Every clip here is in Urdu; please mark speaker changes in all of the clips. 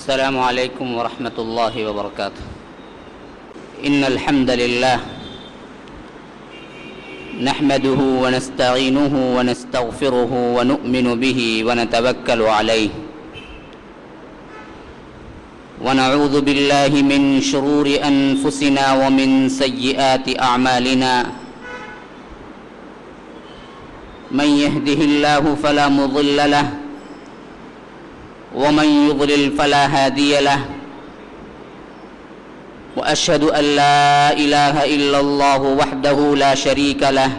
Speaker 1: السلام عليكم ورحمة الله وبركاته. إن الحمد لله نحمده ونستعينه ونستغفره ونؤمن به ونتوكل عليه ونعوذ بالله من شرور أنفسنا ومن سيئات أعمالنا. من يهده الله فلا مضل له ومن يضلل فلا هادي له. وأشهد أن لا إله إلا الله وحده لا شريك له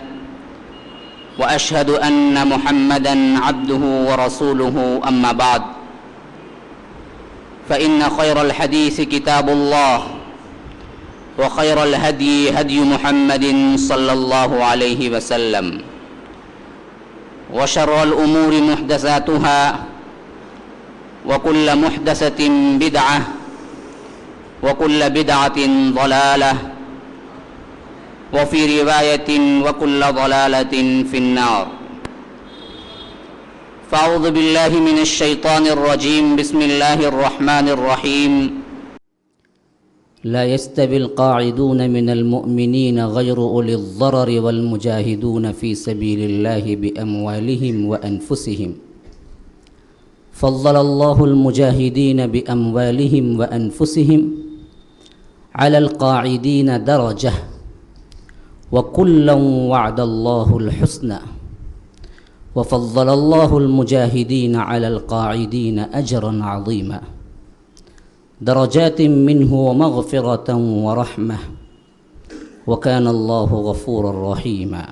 Speaker 1: وأشهد أن محمدًا عبده ورسوله. أما بعد فإن خير الحديث كتاب الله وخير الهدي هدي محمد صلى الله عليه وسلم وشر الأمور محدثاتها وكل محدثة بدعة وكل بدعة ضلالة وفي رواية وكل ضلالة في النار. فأعوذ بالله من الشيطان الرجيم. بسم الله الرحمن الرحيم.
Speaker 2: لا يستوي القاعدون من المؤمنين غير أولي الضرر والمجاهدون في سبيل الله بأموالهم وأنفسهم. فضل الله المجاهدين بأموالهم وأنفسهم على القاعدين درجة وكلا وعد الله الحسنى وفضل الله المجاهدين على القاعدين أجرا عظيما درجات منه ومغفرة ورحمة وكان الله غفورا رحيما.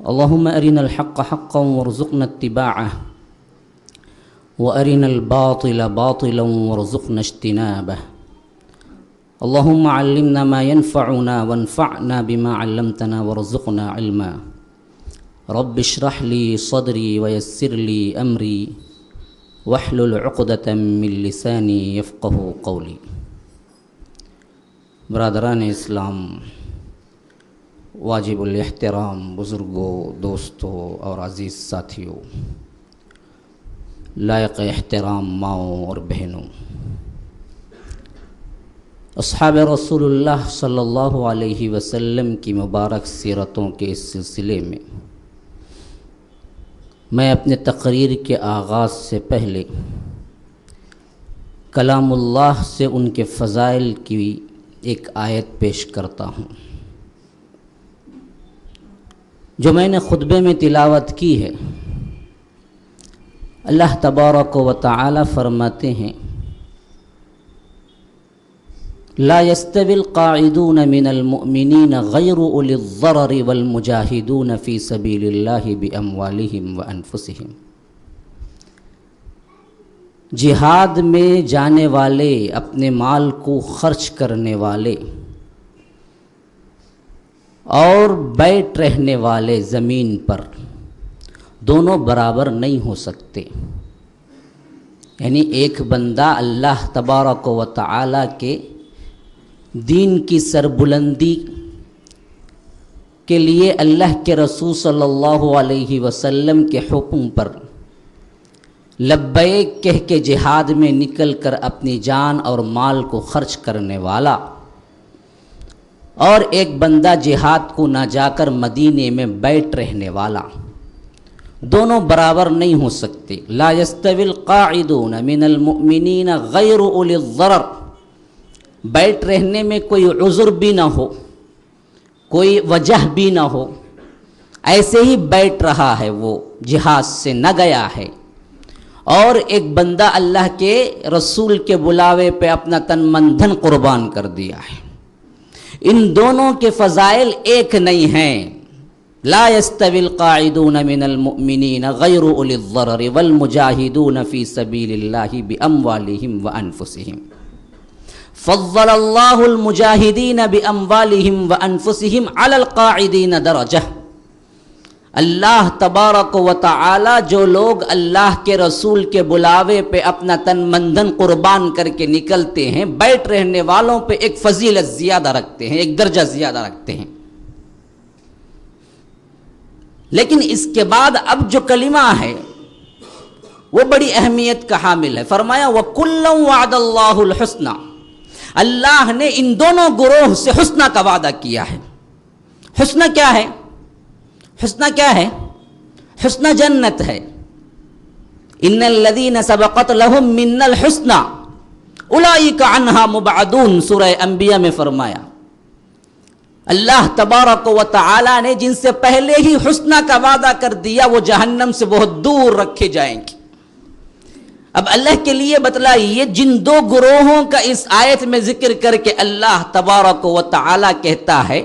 Speaker 2: اللهم أرنا الحق حقا وارزقنا اتباعه وأرنا الباطل باطلا وارزقنا اجتنابه. اللهم علمنا ما ينفعنا وانفعنا بما علمتنا وارزقنا علما. رب اشرح لي صدري ويسر لي أمري واحلل عقدة من لساني يفقه قولي. برادران اسلام، واجب الاحترام بزرگوں، دوستوں اور عزیز ساتھیوں، لائق احترام ماؤں اور بہنوں، اصحاب رسول اللہ صلی اللہ علیہ وسلم کی مبارک سیرتوں کے اس سلسلے میں میں اپنے تقریر کے آغاز سے پہلے کلام اللہ سے ان کے فضائل کی ایک آیت پیش کرتا ہوں جو میں نے خطبے میں تلاوت کی ہے۔ اللہ تبارک و تعالی فرماتے ہیں: لا يستوي القاعدون من المؤمنين غير أولي الضرر والمجاهدون في سبيل الله بأموالهم وأنفسهم۔ جہاد میں جانے والے، اپنے مال کو خرچ کرنے والے اور بیٹھ رہنے والے زمین پر دونوں برابر نہیں ہو سکتے۔ یعنی ایک بندہ اللہ تبارک و تعالی کے دین کی سربلندی کے لیے اللہ کے رسول صلی اللہ علیہ وسلم کے حکم پر لبیک کہہ کے جہاد میں نکل کر اپنی جان اور مال کو خرچ کرنے والا، اور ایک بندہ جہاد کو نہ جا کر مدینے میں بیٹھ رہنے والا، دونوں برابر نہیں ہو سکتے۔ لا يستوي القاعدون من المؤمنین غیر اولی الضرر، بیٹھ رہنے میں کوئی عذر بھی نہ ہو، کوئی وجہ بھی نہ ہو، ایسے ہی بیٹھ رہا ہے، وہ جہاد سے نہ گیا ہے، اور ایک بندہ اللہ کے رسول کے بلاوے پہ اپنا تن من دھن قربان کر دیا ہے، ان دونوں کے فضائل ایک نہیں ہیں۔ لا يستوي القاعدون من المؤمنين غير أولي الضرر والمجاهدون في سبيل الله بأموالهم وأنفسهم. فضل الله المجاهدين بأموالهم وأنفسهم على القاعدين درجة۔ اللہ تبارک و تعالی جو لوگ اللہ کے رسول کے بلاوے پہ اپنا تن من دھن قربان کر کے نکلتے ہیں، بیٹھ رہنے والوں پہ ایک فضیلت زیادہ رکھتے ہیں، ایک درجہ زیادہ رکھتے ہیں۔ لیکن اس کے بعد اب جو کلمہ ہے وہ بڑی اہمیت کا حامل ہے. فرمایا وَكُلًّا وَعَدَ اللَّهُ الْحُسْنَى، اللہ نے ان دونوں گروہ سے حسنہ کا وعدہ کیا ہے. حسنہ کیا ہے؟ حسنہ کیا ہے؟ حسنہ جنت ہے. ان الذین سبقت لهم منا الحسنى اولئک عنہا مبعدون، سورہ انبیاء میں فرمایا اللہ تبارک و تعالی نے جن سے پہلے ہی حسنہ کا وعدہ کر دیا وہ جہنم سے بہت دور رکھے جائیں گے. اب اللہ کے لیے بتلائیے، جن دو گروہوں کا اس آیت میں ذکر کر کے اللہ تبارک و تعالی کہتا ہے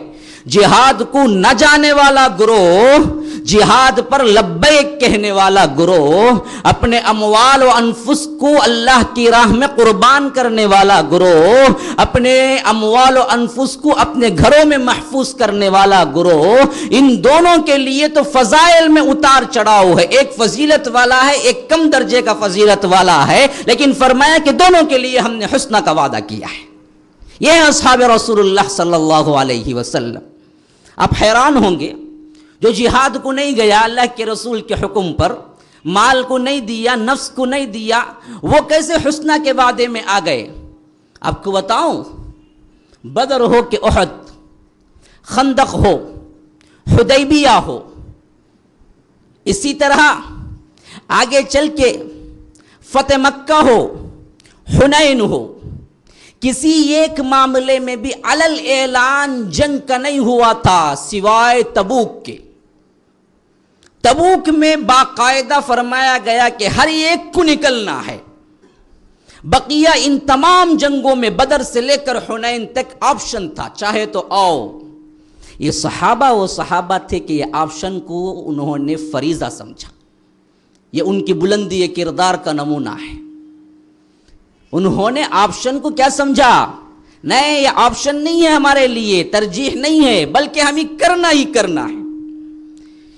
Speaker 2: جہاد کو نہ جانے والا گروہ، جہاد پر لبیک کہنے والا گروہ، اپنے اموال و انفس کو اللہ کی راہ میں قربان کرنے والا گروہ، اپنے اموال و انفس کو اپنے گھروں میں محفوظ کرنے والا گروہ، ان دونوں کے لیے تو فضائل میں اتار چڑھاؤ ہے. ایک فضیلت والا ہے، ایک کم درجے کا فضیلت والا ہے، لیکن فرمایا کہ دونوں کے لیے ہم نے حسنہ کا وعدہ کیا ہے. یہ ہے اصحاب رسول اللہ صلی اللہ علیہ وسلم. آپ حیران ہوں گے جو جہاد کو نہیں گیا اللہ کے رسول کے حکم پر، مال کو نہیں دیا، نفس کو نہیں دیا، وہ کیسے حسنہ کے وعدے میں آ گئے؟ آپ کو بتاؤں، بدر ہو کہ احد، خندق ہو، حدیبیہ ہو، اسی طرح آگے چل کے فتح مکہ ہو، حنین ہو، کسی ایک معاملے میں بھی علل اعلان جنگ کا نہیں ہوا تھا سوائے تبوک کے. تبوک میں باقاعدہ فرمایا گیا کہ ہر ایک کو نکلنا ہے. بقیہ ان تمام جنگوں میں بدر سے لے کر حنین تک آپشن تھا، چاہے تو آؤ. یہ صحابہ وہ صحابہ تھے کہ یہ آپشن کو انہوں نے فریضہ سمجھا. یہ ان کی بلندی کردار کا نمونہ ہے. انہوں نے آپشن کو کیا سمجھا؟ نہیں، یہ آپشن نہیں ہے ہمارے لیے، ترجیح نہیں ہے، بلکہ ہمیں کرنا ہی کرنا ہے.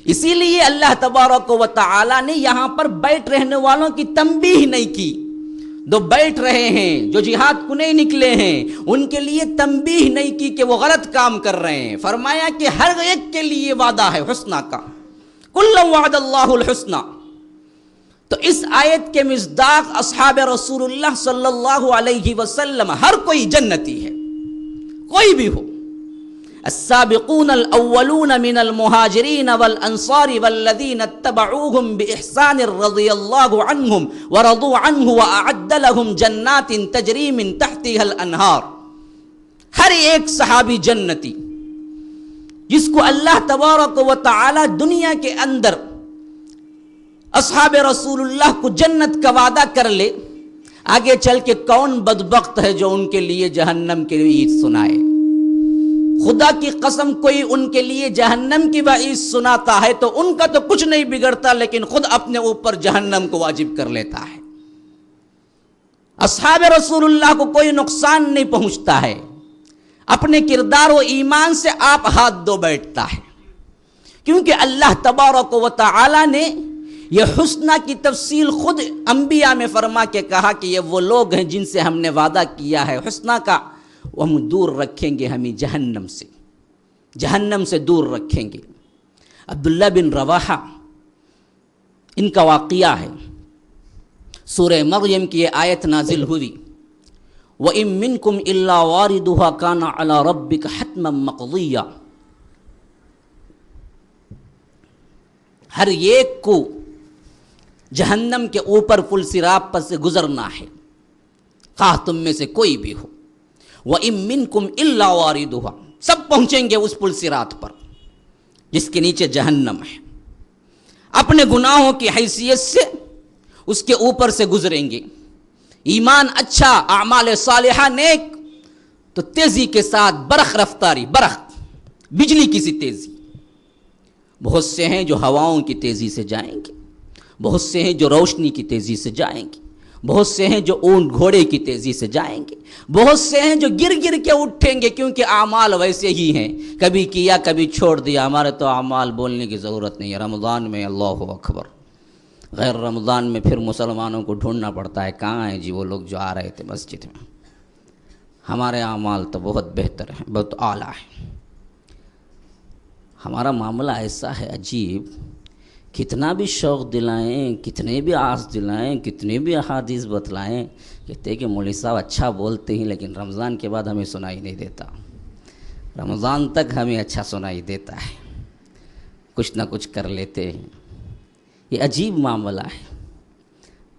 Speaker 2: اسی لیے اللہ تبارک و تعالی نے یہاں پر بیٹھ رہنے والوں کی تنبیہ نہیں کی. جو بیٹھ رہے ہیں، جو جہاد کو نہیں نکلے ہیں، ان کے لیے تنبیہ نہیں کی کہ وہ غلط کام کر رہے ہیں. فرمایا کہ ہر ایک کے لیے وعدہ ہے حسنہ کا. کل وعد اللہ الحسنى. تو اس آیت کے مصداق اصحاب رسول اللہ صلی اللہ علیہ وسلم ہر کوئی جنتی ہے، کوئی بھی ہو. السابقون الاولون من المہاجرین والانصار والذین اتبعوهم باحسان رضی اللہ عنہم ورضوا عنہ واعد لهم جنات تجری من تحتها الانہار. ہر ایک صحابی جنتی جس کو اللہ تبارک و تعالی دنیا کے اندر اصحاب رسول اللہ کو جنت کا وعدہ کر لے، آگے چل کے کون بدبخت ہے جو ان کے لیے جہنم کی وعید سنائے؟ خدا کی قسم کوئی ان کے لیے جہنم کی وعید سناتا ہے تو ان کا تو کچھ نہیں بگڑتا، لیکن خود اپنے اوپر جہنم کو واجب کر لیتا ہے. اصحاب رسول اللہ کو کوئی نقصان نہیں پہنچتا ہے، اپنے کردار و ایمان سے آپ ہاتھ دھو بیٹھتا ہے، کیونکہ اللہ تبارک و تعالی نے یہ حسنہ کی تفصیل خود انبیاء میں فرما کے کہا کہ یہ وہ لوگ ہیں جن سے ہم نے وعدہ کیا ہے حسنہ کا، وہ ہم دور رکھیں گے، ہمیں جہنم سے دور رکھیں گے. عبداللہ بن رواحہ ان کا واقعہ ہے. سورہ مریم کی یہ آیت نازل ہوئی وَإِن مِّنكُمْ إِلَّا وَارِدُهَا كَانَ عَلَى رَبِّكَ حَتْمًا مَقْضِيًّا. ہر ایک کو جہنم کے اوپر پل صراط پر سے گزرنا ہے، خواہ تم میں سے کوئی بھی ہو. وَإِن مِّنكُمْ إِلَّا وَارِدُهَا، سب پہنچیں گے اس پل صراط پر جس کے نیچے جہنم ہے. اپنے گناہوں کی حیثیت سے اس کے اوپر سے گزریں گے. ایمان اچھا، اعمال صالحہ نیک، تو تیزی کے ساتھ برق رفتاری، برق بجلی کی سی تیزی. بہت سے ہیں جو ہواؤں کی تیزی سے جائیں گے، بہت سے ہیں جو روشنی کی تیزی سے جائیں گے، بہت سے ہیں جو اونٹ گھوڑے کی تیزی سے جائیں گے، بہت سے ہیں جو گر گر کے اٹھیں گے، کیونکہ اعمال ویسے ہی ہیں، کبھی کیا کبھی چھوڑ دیا. ہمارے تو اعمال بولنے کی ضرورت نہیں ہے. رمضان میں اللہ اکبر، غیر رمضان میں پھر مسلمانوں کو ڈھونڈنا پڑتا ہے کہاں ہیں جی وہ لوگ جو آ رہے تھے مسجد میں. ہمارے اعمال تو بہت بہتر ہیں، بہت اعلیٰ ہیں. ہمارا معاملہ ایسا ہے عجیب کتنا بھی شوق دلائیں، کتنے بھی آس دلائیں، کتنے بھی احادیث بتلائیں، کہتے ہیں کہ مولوی صاحب اچھا بولتے ہیں لیکن رمضان کے بعد ہمیں سنائی نہیں دیتا، رمضان تک ہمیں اچھا سنائی دیتا ہے، کچھ نہ کچھ کر لیتے ہیں۔ یہ عجیب معاملہ ہے۔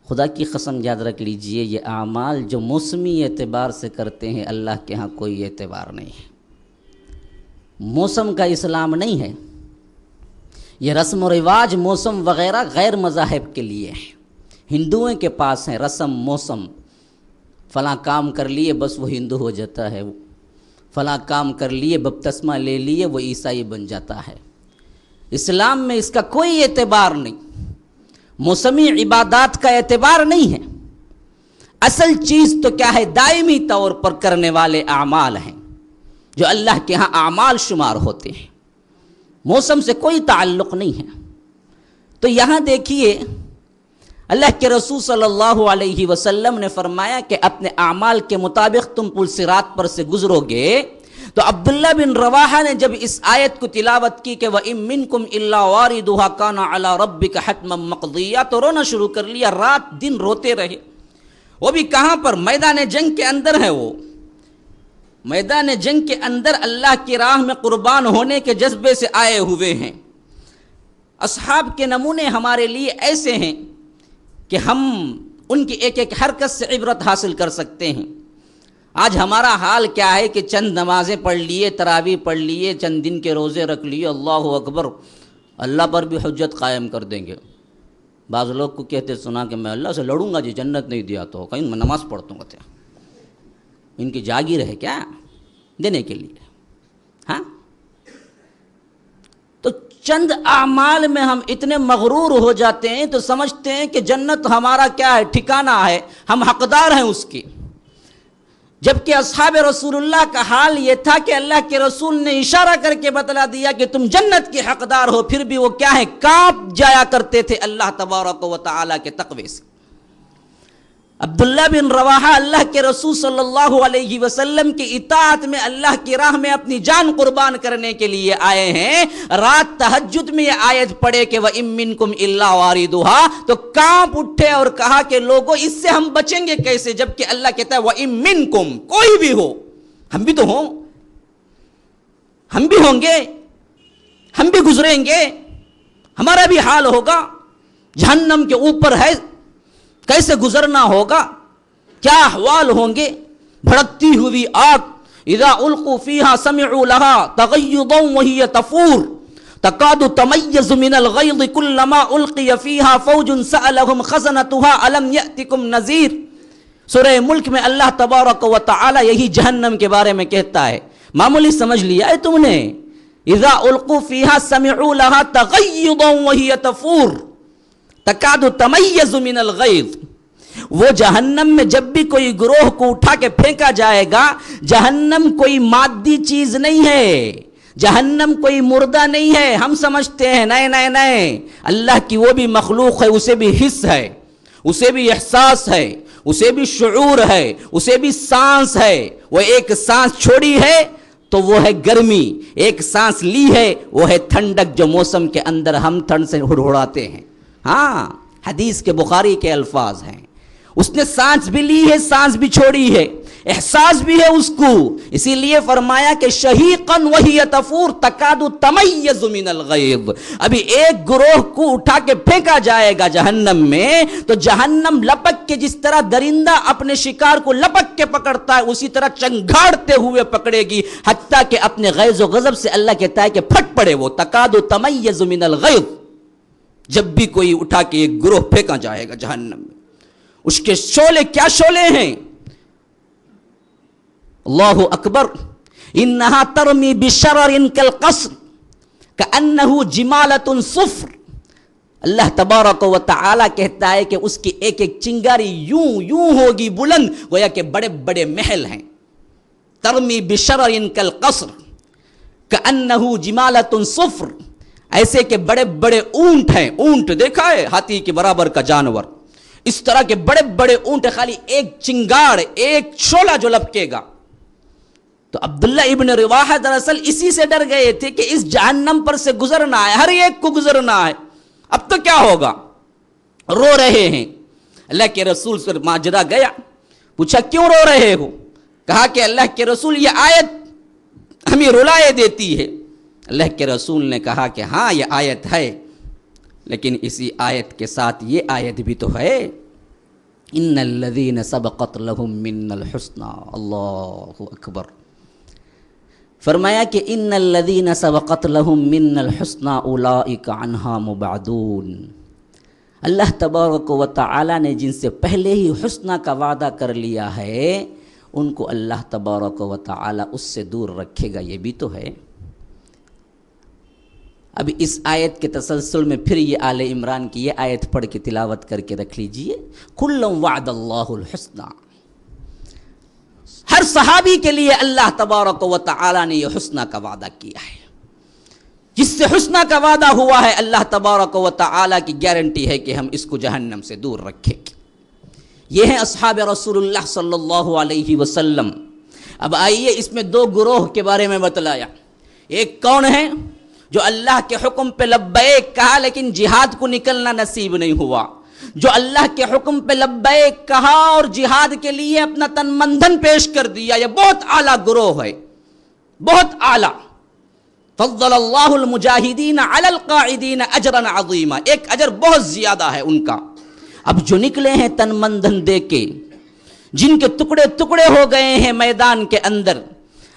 Speaker 2: خدا کی قسم یاد رکھ لیجئے، یہ اعمال جو موسمی اعتبار سے کرتے ہیں اللہ کے ہاں کوئی اعتبار نہیں ہے۔ موسم کا اسلام نہیں ہے، یہ رسم و رواج موسم وغیرہ غیر مذاہب کے لیے ہیں، ہندوؤں کے پاس ہیں رسم موسم، فلاں کام کر لیے بس وہ ہندو ہو جاتا ہے، فلاں کام کر لیے بپتسمہ لے لیے وہ عیسائی بن جاتا ہے۔ اسلام میں اس کا کوئی اعتبار نہیں، موسمی عبادات کا اعتبار نہیں ہے۔ اصل چیز تو کیا ہے؟ دائمی طور پر کرنے والے اعمال ہیں جو اللہ کے ہاں اعمال شمار ہوتے ہیں، موسم سے کوئی تعلق نہیں ہے۔ تو یہاں دیکھیے اللہ کے رسول صلی اللہ علیہ وسلم نے فرمایا کہ اپنے اعمال کے مطابق تم پل صراط پر سے گزرو گے۔ تو عبداللہ بن رواحہ نے جب اس آیت کو تلاوت کی کہ وَإِن مِّنكُمْ إِلَّا وَارِدُهَا كَانَ عَلَى رَبِّكَ حَتْمًا مَقْضِيًّا، تو رونا شروع کر لیا، رات دن روتے رہے۔ وہ بھی کہاں پر؟ میدان جنگ کے اندر ہے، وہ میدان جنگ کے اندر اللہ کی راہ میں قربان ہونے کے جذبے سے آئے ہوئے ہیں۔ اصحاب کے نمونے ہمارے لیے ایسے ہیں کہ ہم ان کی ایک ایک حرکت سے عبرت حاصل کر سکتے ہیں۔ آج ہمارا حال کیا ہے کہ چند نمازیں پڑھ لیے، تراویح پڑھ لیے، چند دن کے روزے رکھ لیے، اللہ اکبر، اللہ پر بھی حجت قائم کر دیں گے۔ بعض لوگ کو کہتے سنا کہ میں اللہ سے لڑوں گا جی جنت نہیں دیا تو، کہیں میں نماز پڑھتا ہوں، ان کی جاگیر ہے کیا دینے کے لیے؟ ہاں، تو چند اعمال میں ہم اتنے مغرور ہو جاتے ہیں تو سمجھتے ہیں کہ جنت ہمارا کیا ہے، ٹھکانہ ہے، ہم حقدار ہیں اس کی۔ جبکہ اصحاب رسول اللہ کا حال یہ تھا کہ اللہ کے رسول نے اشارہ کر کے بتلا دیا کہ تم جنت کے حقدار ہو، پھر بھی وہ کیا ہے، کانپ جایا کرتے تھے اللہ تبارک و تعالیٰ کے تقوی سے۔ عبداللہ بن رواحہ اللہ کے رسول صلی اللہ علیہ وسلم کی اطاعت میں اللہ کی راہ میں اپنی جان قربان کرنے کے لیے آئے ہیں۔ رات تہجد میں یہ آیت پڑھے کہ وَإِن مِّنكُمْ إِلَّا وَارِدُهَا، تو کانپ اٹھے اور کہا کہ لوگوں اس سے ہم بچیں گے کیسے، جبکہ اللہ کہتا ہے وَإِن مِّنكُمْ، کوئی بھی ہو، ہم بھی تو ہوں، ہم بھی ہوں گے، ہم بھی گزریں گے، ہمارا بھی حال ہوگا، جہنم کے اوپر ہے، کیسے گزرنا ہوگا، کیا احوال ہوں گے، بھڑکتی ہوئی آگ، اذا القوا فیہا سمعوا لہا تغیظا وہی تفور تکاد تمیز من الغیظ کلما القی فیہا فوج سألہم خزنتها الم یأتکم نذیر۔ سورہ ملک میں اللہ تبارک و تعالی یہی جہنم کے بارے میں کہتا ہے، معمولی سمجھ لیا ہے تم نے، اذا القوا فیہا سمعوا لہا تغیظا وہی تفور تکاد تمیز من الغیظ۔ وہ جہنم میں جب بھی کوئی گروہ کو اٹھا کے پھینکا جائے گا، جہنم کوئی مادی چیز نہیں ہے، جہنم کوئی مردہ نہیں ہے۔ ہم سمجھتے ہیں نہیں نہیں نہیں، اللہ کی وہ بھی مخلوق ہے، اسے بھی حس ہے، اسے بھی احساس ہے، اسے بھی شعور ہے، اسے بھی سانس ہے۔ وہ ایک سانس چھوڑی ہے تو وہ ہے گرمی، ایک سانس لی ہے وہ ہے ٹھنڈک، جو موسم کے اندر ہم ٹھنڈ سے ہڑہڑاتے ہیں۔ ہاں، حدیث کے بخاری کے الفاظ ہیں، اس نے سانس بھی لی ہے، سانس بھی چھوڑی ہے، احساس بھی ہے اس کو، اسی لیے فرمایا کہ شہیقاً وہی تفور تکاد تمیز من الغیظ۔ ابھی ایک گروہ کو اٹھا کے پھینکا جائے گا جہنم میں تو جہنم لپک کے، جس طرح درندہ اپنے شکار کو لپک کے پکڑتا ہے اسی طرح چنگھاڑتے ہوئے پکڑے گی، حتیٰ کہ اپنے غیظ و غضب سے اللہ کہتا ہے کہ پھٹ پڑے وہ، تکاد تمیز من الغیظ۔ جب بھی کوئی اٹھا کے ایک گروہ پھینکا جائے گا جہنم میں، اس کے شعلے کیا شعلے ہیں، اللہ اکبر، انہا ترمی بشرر کالقصر کأنہ جمالۃ صفر۔ اللہ تبارک و تعالی کہتا ہے کہ اس کی ایک ایک چنگاری یوں یوں ہوگی بلند، گویا کہ بڑے بڑے محل ہیں۔ ترمی بشرر کالقصر کأنہ جمالۃ صفر، ایسے کہ بڑے بڑے اونٹ ہیں، اونٹ دیکھا ہے ہاتھی کے برابر کا جانور، اس طرح کے بڑے بڑے اونٹ، خالی ایک چنگاڑ، ایک شعلہ جو لپکے گا۔ تو عبداللہ ابن رواحہ دراصل اسی سے ڈر گئے تھے کہ اس جہنم پر سے گزرنا ہے، ہر ایک کو گزرنا ہے، اب تو کیا ہوگا؟ رو رہے ہیں۔ اللہ کے رسول سے ماجرا گیا، پوچھا کیوں رو رہے ہو؟ کہا کہ اللہ کے رسول یہ آیت ہمیں رلائے دیتی ہے۔ اللہ کے رسول نے کہا کہ ہاں یہ آیت ہے، لیکن اسی آیت کے ساتھ یہ آیت بھی تو ہے، ان الذین سبقت لهم منا الحسنى۔ اللہ اکبر۔ فرمایا کہ ان الذین سبقت لهم منا الحسنى اولئک عنها مبعدون۔ اللہ تبارک و تعالی نے جن سے پہلے ہی حسنہ کا وعدہ کر لیا ہے، ان کو اللہ تبارک و تعالی اس سے دور رکھے گا، یہ بھی تو ہے۔ اب اس آیت کے تسلسل میں پھر یہ آل عمران کی یہ آیت پڑھ کے تلاوت کر کے رکھ لیجئے، کُلًا وعد اللہ الحسنى۔ ہر صحابی کے لیے اللہ تبارک و تعالی نے یہ حسنہ کا وعدہ کیا ہے۔ جس سے حسنہ کا وعدہ ہوا ہے، اللہ تبارک و تعالی کی گارنٹی ہے کہ ہم اس کو جہنم سے دور رکھیں گے۔ یہ ہیں اصحاب رسول اللہ صلی اللہ علیہ وسلم۔ اب آئیے اس میں دو گروہ کے بارے میں بتلایا۔ ایک کون ہے؟ جو اللہ کے حکم پہ لبیک کہا لیکن جہاد کو نکلنا نصیب نہیں ہوا، جو اللہ کے حکم پہ لبیک کہا اور جہاد کے لیے اپنا تن من دھن پیش کر دیا، یہ بہت اعلیٰ گروہ ہے، بہت اعلیٰ۔ فضل اللہ المجاہدین علی القاعدین اجرا عظیما، ایک اجر بہت زیادہ ہے ان کا۔ اب جو نکلے ہیں تن من دھن دے کے، جن کے ٹکڑے ٹکڑے ہو گئے ہیں میدان کے اندر،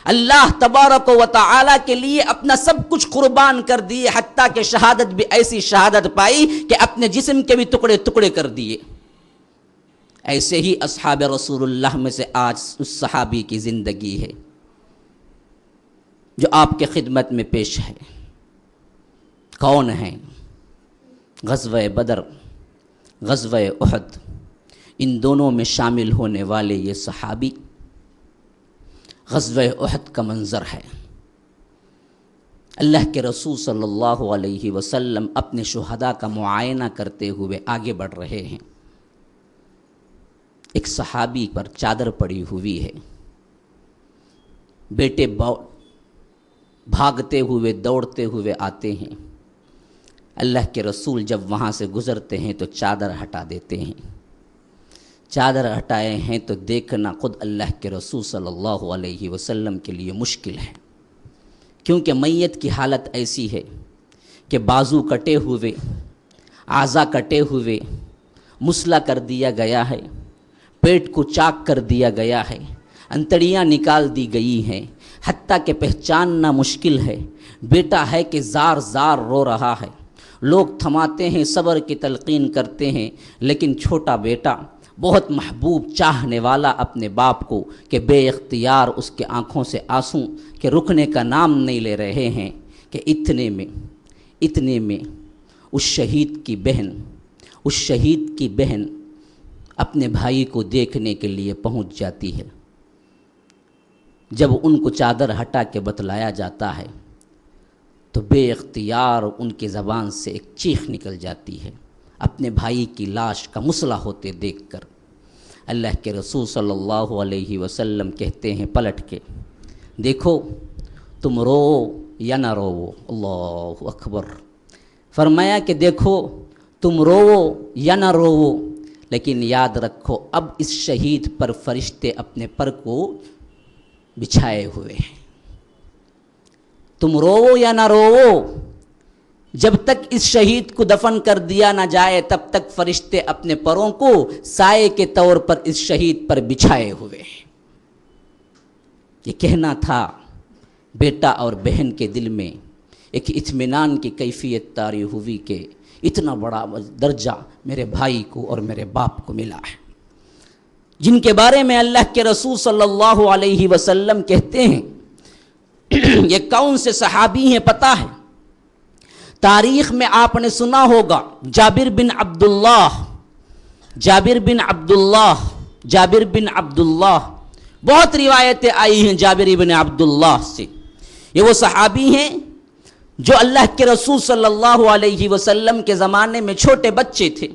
Speaker 2: اللہ تبارک و تعالی کے لیے اپنا سب کچھ قربان کر دیے، حتیٰ کہ شہادت بھی ایسی شہادت پائی کہ اپنے جسم کے بھی ٹکڑے ٹکڑے کر دیے۔ ایسے ہی اصحاب رسول اللہ میں سے آج اس صحابی کی زندگی ہے جو آپ کے خدمت میں پیش ہے۔ کون ہیں؟ غزوہ بدر، غزوہ احد، ان دونوں میں شامل ہونے والے یہ صحابی۔ غزوہ احد کا منظر ہے، اللہ کے رسول صلی اللہ علیہ وسلم اپنے شہداء کا معائنہ کرتے ہوئے آگے بڑھ رہے ہیں۔ ایک صحابی پر چادر پڑی ہوئی ہے، بیٹے بھاگتے ہوئے دوڑتے ہوئے آتے ہیں، اللہ کے رسول جب وہاں سے گزرتے ہیں تو چادر ہٹا دیتے ہیں۔ چادر ہٹائے ہیں تو دیکھنا خود اللہ کے رسول صلی اللہ علیہ وسلم کے لیے مشکل ہے، کیونکہ میت کی حالت ایسی ہے کہ بازو کٹے ہوئے، اعضاء کٹے ہوئے، مسلح کر دیا گیا ہے، پیٹ کو چاک کر دیا گیا ہے، انتڑیاں نکال دی گئی ہیں، حتیٰ کہ پہچاننا مشکل ہے۔ بیٹا ہے کہ زار زار رو رہا ہے، لوگ تھماتے ہیں، صبر کی تلقین کرتے ہیں، لیکن چھوٹا بیٹا بہت محبوب چاہنے والا اپنے باپ کو کہ بے اختیار اس کے آنکھوں سے آنسو کہ رکنے کا نام نہیں لے رہے ہیں، کہ اتنے میں اس شہید کی بہن اپنے بھائی کو دیکھنے کے لیے پہنچ جاتی ہے۔ جب ان کو چادر ہٹا کے بتلایا جاتا ہے تو بے اختیار ان کی زبان سے ایک چیخ نکل جاتی ہے، اپنے بھائی کی لاش کا مسلح ہوتے دیکھ کر۔ اللہ کے رسول صلی اللہ علیہ وسلم کہتے ہیں پلٹ کے، دیکھو تم رو یا نہ رو۔ اللہ اکبر۔ فرمایا کہ دیکھو تم رو یا نہ رو، لیکن یاد رکھو اب اس شہید پر فرشتے اپنے پر کو بچھائے ہوئے ہیں۔ تم رو یا نہ رو، جب تک اس شہید کو دفن کر دیا نہ جائے تب تک فرشتے اپنے پروں کو سائے کے طور پر اس شہید پر بچھائے ہوئے ہیں۔ یہ کہنا تھا بیٹا اور بہن کے دل میں ایک اطمینان کی کیفیت طاری ہوئی کہ اتنا بڑا درجہ میرے بھائی کو اور میرے باپ کو ملا ہے، جن کے بارے میں اللہ کے رسول صلی اللہ علیہ وسلم کہتے ہیں یہ کون سے صحابی ہیں پتہ ہے؟ تاریخ میں آپ نے سنا ہوگا جابر بن عبداللہ، بہت روایتیں آئی ہیں جابر بن عبداللہ سے۔ یہ وہ صحابی ہیں جو اللہ کے رسول صلی اللہ علیہ وسلم کے زمانے میں چھوٹے بچے تھے۔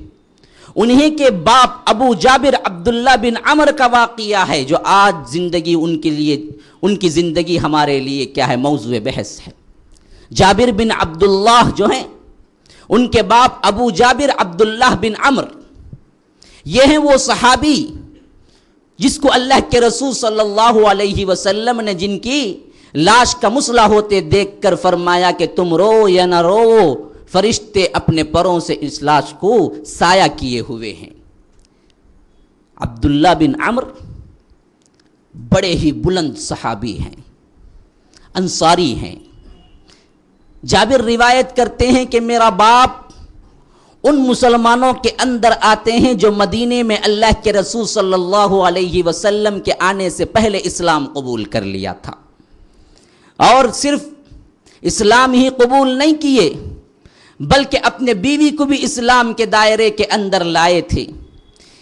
Speaker 2: انہیں کے باپ ابو جابر عبداللہ بن عمر کا واقعہ ہے جو آج زندگی ان کی زندگی ہمارے لیے کیا ہے، موضوع بحث ہے۔ جابر بن عبداللہ جو ہیں ان کے باپ ابو جابر عبداللہ بن عمر، یہ ہیں وہ صحابی جس کو اللہ کے رسول صلی اللہ علیہ وسلم نے جن کی لاش کا مسئلہ ہوتے دیکھ کر فرمایا کہ تم رو یا نہ رو، فرشتے اپنے پروں سے اس لاش کو سایہ کیے ہوئے ہیں۔ عبداللہ بن عمر بڑے ہی بلند صحابی ہیں، انصاری ہیں۔ جابر روایت کرتے ہیں کہ میرا باپ ان مسلمانوں کے اندر آتے ہیں جو مدینے میں اللہ کے رسول صلی اللہ علیہ وسلم کے آنے سے پہلے اسلام قبول کر لیا تھا، اور صرف اسلام ہی قبول نہیں کیے بلکہ اپنے بیوی کو بھی اسلام کے دائرے کے اندر لائے تھے۔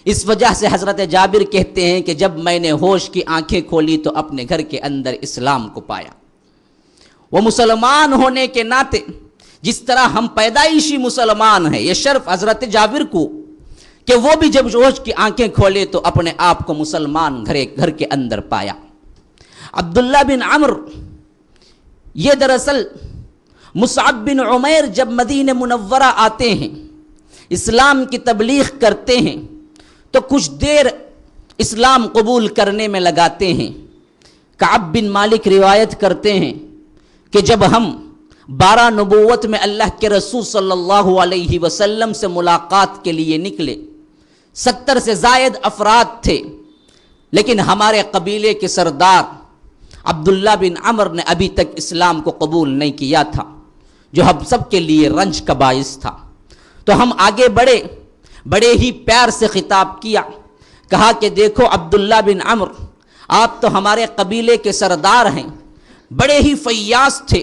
Speaker 2: اس وجہ سے حضرت جابر کہتے ہیں کہ جب میں نے ہوش کی آنکھیں کھولی تو اپنے گھر کے اندر اسلام کو پایا۔ وہ مسلمان ہونے کے ناطے جس طرح ہم پیدائشی مسلمان ہیں، یہ شرف حضرت جابر کو کہ وہ بھی جب ہوش کی آنکھیں کھولے تو اپنے آپ کو مسلمان گھر کے اندر پایا۔ عبداللہ بن عمر یہ دراصل مصعب بن عمیر جب مدینہ منورہ آتے ہیں، اسلام کی تبلیغ کرتے ہیں تو کچھ دیر اسلام قبول کرنے میں لگاتے ہیں۔ کعب بن مالک روایت کرتے ہیں کہ جب ہم 12 نبوت میں اللہ کے رسول صلی اللہ علیہ وسلم سے ملاقات کے لیے نکلے، 70 سے زائد افراد تھے، لیکن ہمارے قبیلے کے سردار عبداللہ بن عمر نے ابھی تک اسلام کو قبول نہیں کیا تھا، جو ہم سب کے لیے رنج کا باعث تھا۔ تو ہم آگے بڑے ہی پیار سے خطاب کیا، کہا کہ دیکھو عبداللہ بن عمر، آپ تو ہمارے قبیلے کے سردار ہیں، بڑے ہی فیاض تھے،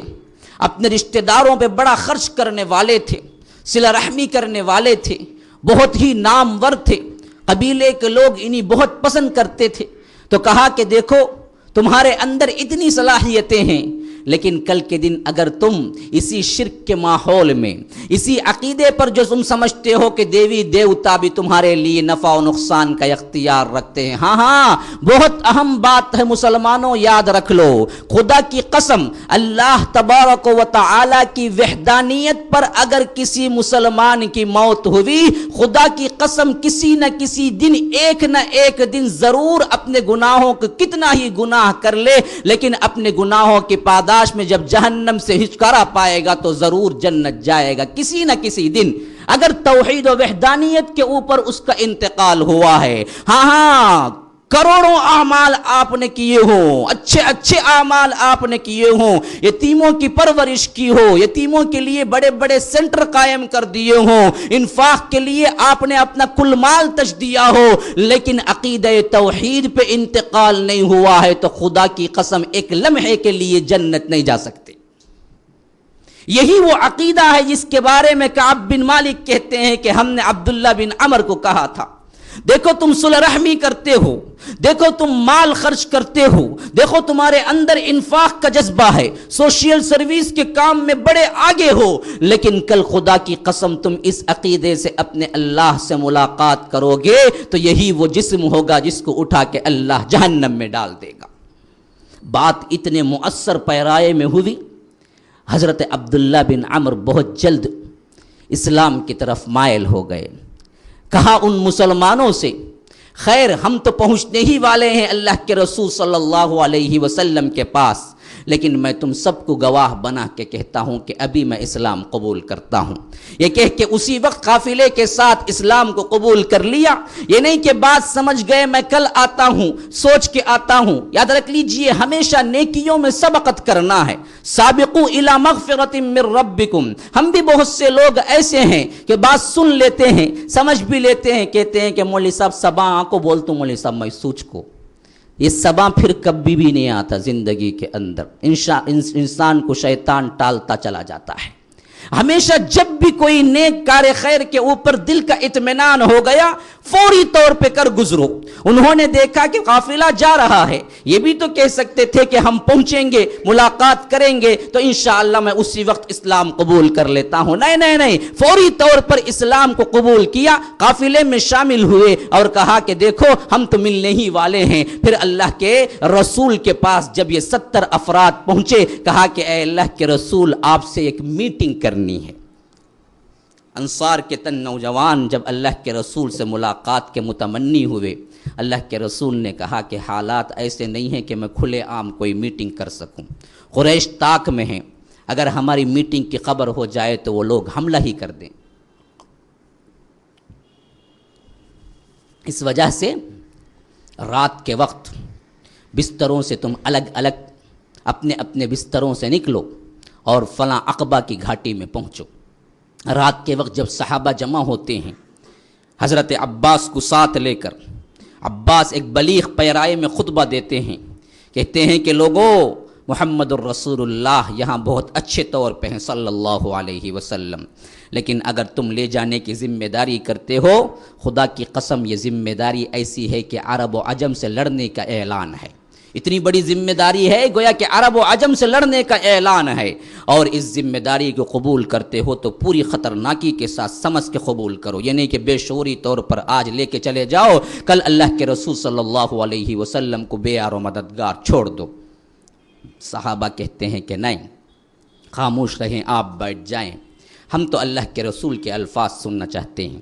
Speaker 2: اپنے رشتہ داروں پہ بڑا خرچ کرنے والے تھے، صلہ رحمی کرنے والے تھے، بہت ہی نامور تھے، قبیلے کے لوگ انہیں بہت پسند کرتے تھے۔ تو کہا کہ دیکھو تمہارے اندر اتنی صلاحیتیں ہیں، لیکن کل کے دن اگر تم اسی شرک کے ماحول میں، اسی عقیدے پر جو تم سمجھتے ہو کہ دیوی دیوتا بھی تمہارے لیے نفع و نقصان کا اختیار رکھتے ہیں، ہاں بہت اہم بات ہے مسلمانوں، یاد رکھ لو، خدا کی قسم اللہ تبارک و تعالی کی وحدانیت پر اگر کسی مسلمان کی موت ہوئی، خدا کی قسم کسی نہ کسی دن ایک نہ ایک دن ضرور اپنے گناہوں کو کتنا ہی گناہ کر لے، لیکن اپنے گناہوں کی پاداش میں جب جہنم سے ہچکارا پائے گا تو ضرور جنت جائے گا کسی نہ کسی دن، اگر توحید و وحدانیت کے اوپر اس کا انتقال ہوا ہے۔ ہاں کروڑوں اعمال آپ نے کیے ہوں، اچھے اعمال آپ نے کیے ہوں، یتیموں کی پرورش کی ہو، یتیموں کے لیے بڑے بڑے سینٹر قائم کر دیے ہوں، انفاق کے لیے آپ نے اپنا کل مال تج دیا ہو، لیکن عقیدہ توحید پہ انتقال نہیں ہوا ہے تو خدا کی قسم ایک لمحے کے لیے جنت نہیں جا سکتے۔ یہی وہ عقیدہ ہے جس کے بارے میں کعب بن مالک کہتے ہیں کہ ہم نے عبداللہ بن عمر کو کہا تھا، دیکھو تم صلح رحمی کرتے ہو، دیکھو تم مال خرچ کرتے ہو، دیکھو تمہارے اندر انفاق کا جذبہ ہے، سوشل سروس کے کام میں بڑے آگے ہو، لیکن کل خدا کی قسم تم اس عقیدے سے اپنے اللہ سے ملاقات کرو گے تو یہی وہ جسم ہوگا جس کو اٹھا کے اللہ جہنم میں ڈال دے گا۔ بات اتنے مؤثر پیرائے میں ہوئی، حضرت عبداللہ بن عمر بہت جلد اسلام کی طرف مائل ہو گئے۔ کہا ان مسلمانوں سے، خیر ہم تو پہنچنے ہی والے ہیں اللہ کے رسول صلی اللہ علیہ وسلم کے پاس، لیکن میں تم سب کو گواہ بنا کے کہتا ہوں کہ ابھی میں اسلام قبول کرتا ہوں۔ یہ کہہ کے اسی وقت قافلے کے ساتھ اسلام کو قبول کر لیا۔ یہ نہیں کہ بات سمجھ گئے میں کل آتا ہوں، سوچ کے آتا ہوں۔ یاد رکھ لیجئے ہمیشہ نیکیوں میں سبقت کرنا ہے۔ سابقوا الی مغفرۃ من ربکم۔ ہم بھی بہت سے لوگ ایسے ہیں کہ بات سن لیتے ہیں، سمجھ بھی لیتے ہیں، کہتے ہیں کہ مولوی صاحب صبا کو بولتوں مولوی صاحب میں سوچ کو، یہ صبا پھر کبھی بھی نہیں آتا زندگی کے اندر، انسان کو شیطان ٹالتا چلا جاتا ہے۔ ہمیشہ جب بھی کوئی نیک کار خیر کے اوپر دل کا اطمینان ہو گیا فوری طور پہ کر گزرو۔ انہوں نے دیکھا کہ قافلہ جا رہا ہے، یہ بھی تو کہہ سکتے تھے کہ ہم پہنچیں گے، ملاقات کریں گے تو انشاءاللہ میں اسی وقت اسلام قبول کر لیتا ہوں۔ نہیں، فوری طور پر اسلام کو قبول کیا، قافلے میں شامل ہوئے اور کہا کہ دیکھو ہم تو ملنے ہی والے ہیں۔ پھر اللہ کے رسول کے پاس جب یہ 70 افراد پہنچے، کہا کہ اے اللہ کے رسول آپ سے ایک میٹنگ کرنی ہے۔ انصار کے تن نوجوان جب اللہ کے رسول سے ملاقات کے متمنی ہوئے، اللہ کے رسول نے کہا کہ حالات ایسے نہیں ہیں کہ میں کھلے عام کوئی میٹنگ کر سکوں، قریش طاق میں ہیں، اگر ہماری میٹنگ کی خبر ہو جائے تو وہ لوگ حملہ ہی کر دیں، اس وجہ سے رات کے وقت بستروں سے تم الگ الگ اپنے اپنے بستروں سے نکلو اور فلاں عقبہ کی گھاٹی میں پہنچو۔ رات کے وقت جب صحابہ جمع ہوتے ہیں، حضرت عباس کو ساتھ لے کر عباس ایک بلیغ پیرائے میں خطبہ دیتے ہیں، کہتے ہیں کہ لوگوں، محمد الرسول اللہ یہاں بہت اچھے طور پہ ہیں صلی اللہ علیہ وسلم، لیکن اگر تم لے جانے کی ذمہ داری کرتے ہو، خدا کی قسم یہ ذمہ داری ایسی ہے کہ عرب و عجم سے لڑنے کا اعلان ہے، اتنی بڑی ذمہ داری ہے گویا کہ عرب و عجم سے لڑنے کا اعلان ہے، اور اس ذمہ داری کو قبول کرتے ہو تو پوری خطرناکی کے ساتھ سمجھ کے قبول کرو، یعنی کہ بے شعوری طور پر آج لے کے چلے جاؤ، کل اللہ کے رسول صلی اللہ علیہ وسلم کو بے یار و مددگار چھوڑ دو۔ صحابہ کہتے ہیں کہ نہیں، خاموش رہیں، آپ بیٹھ جائیں، ہم تو اللہ کے رسول کے الفاظ سننا چاہتے ہیں۔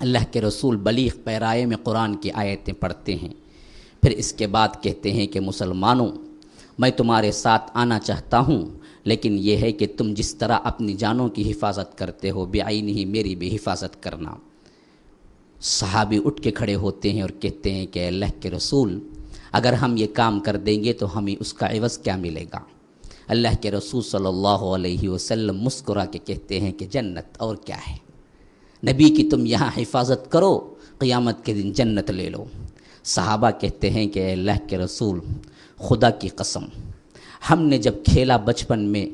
Speaker 2: اللہ کے رسول بلیغ پیرائے میں قرآن کی آیتیں پڑھتے ہیں، پھر اس کے بعد کہتے ہیں کہ مسلمانوں، میں تمہارے ساتھ آنا چاہتا ہوں، لیکن یہ ہے کہ تم جس طرح اپنی جانوں کی حفاظت کرتے ہو، بعین ہی میری بھی حفاظت کرنا۔ صحابی اٹھ کے کھڑے ہوتے ہیں اور کہتے ہیں کہ اللہ کے رسول، اگر ہم یہ کام کر دیں گے تو ہمیں اس کا عوض کیا ملے گا؟ اللہ کے رسول صلی اللہ علیہ وسلم مسکرا کے کہتے ہیں کہ جنت، اور کیا ہے، نبی کی تم یہاں حفاظت کرو، قیامت کے دن جنت لے لو۔ صحابہ کہتے ہیں کہ اے اللہ کے رسول، خدا کی قسم، ہم نے جب کھیلا بچپن میں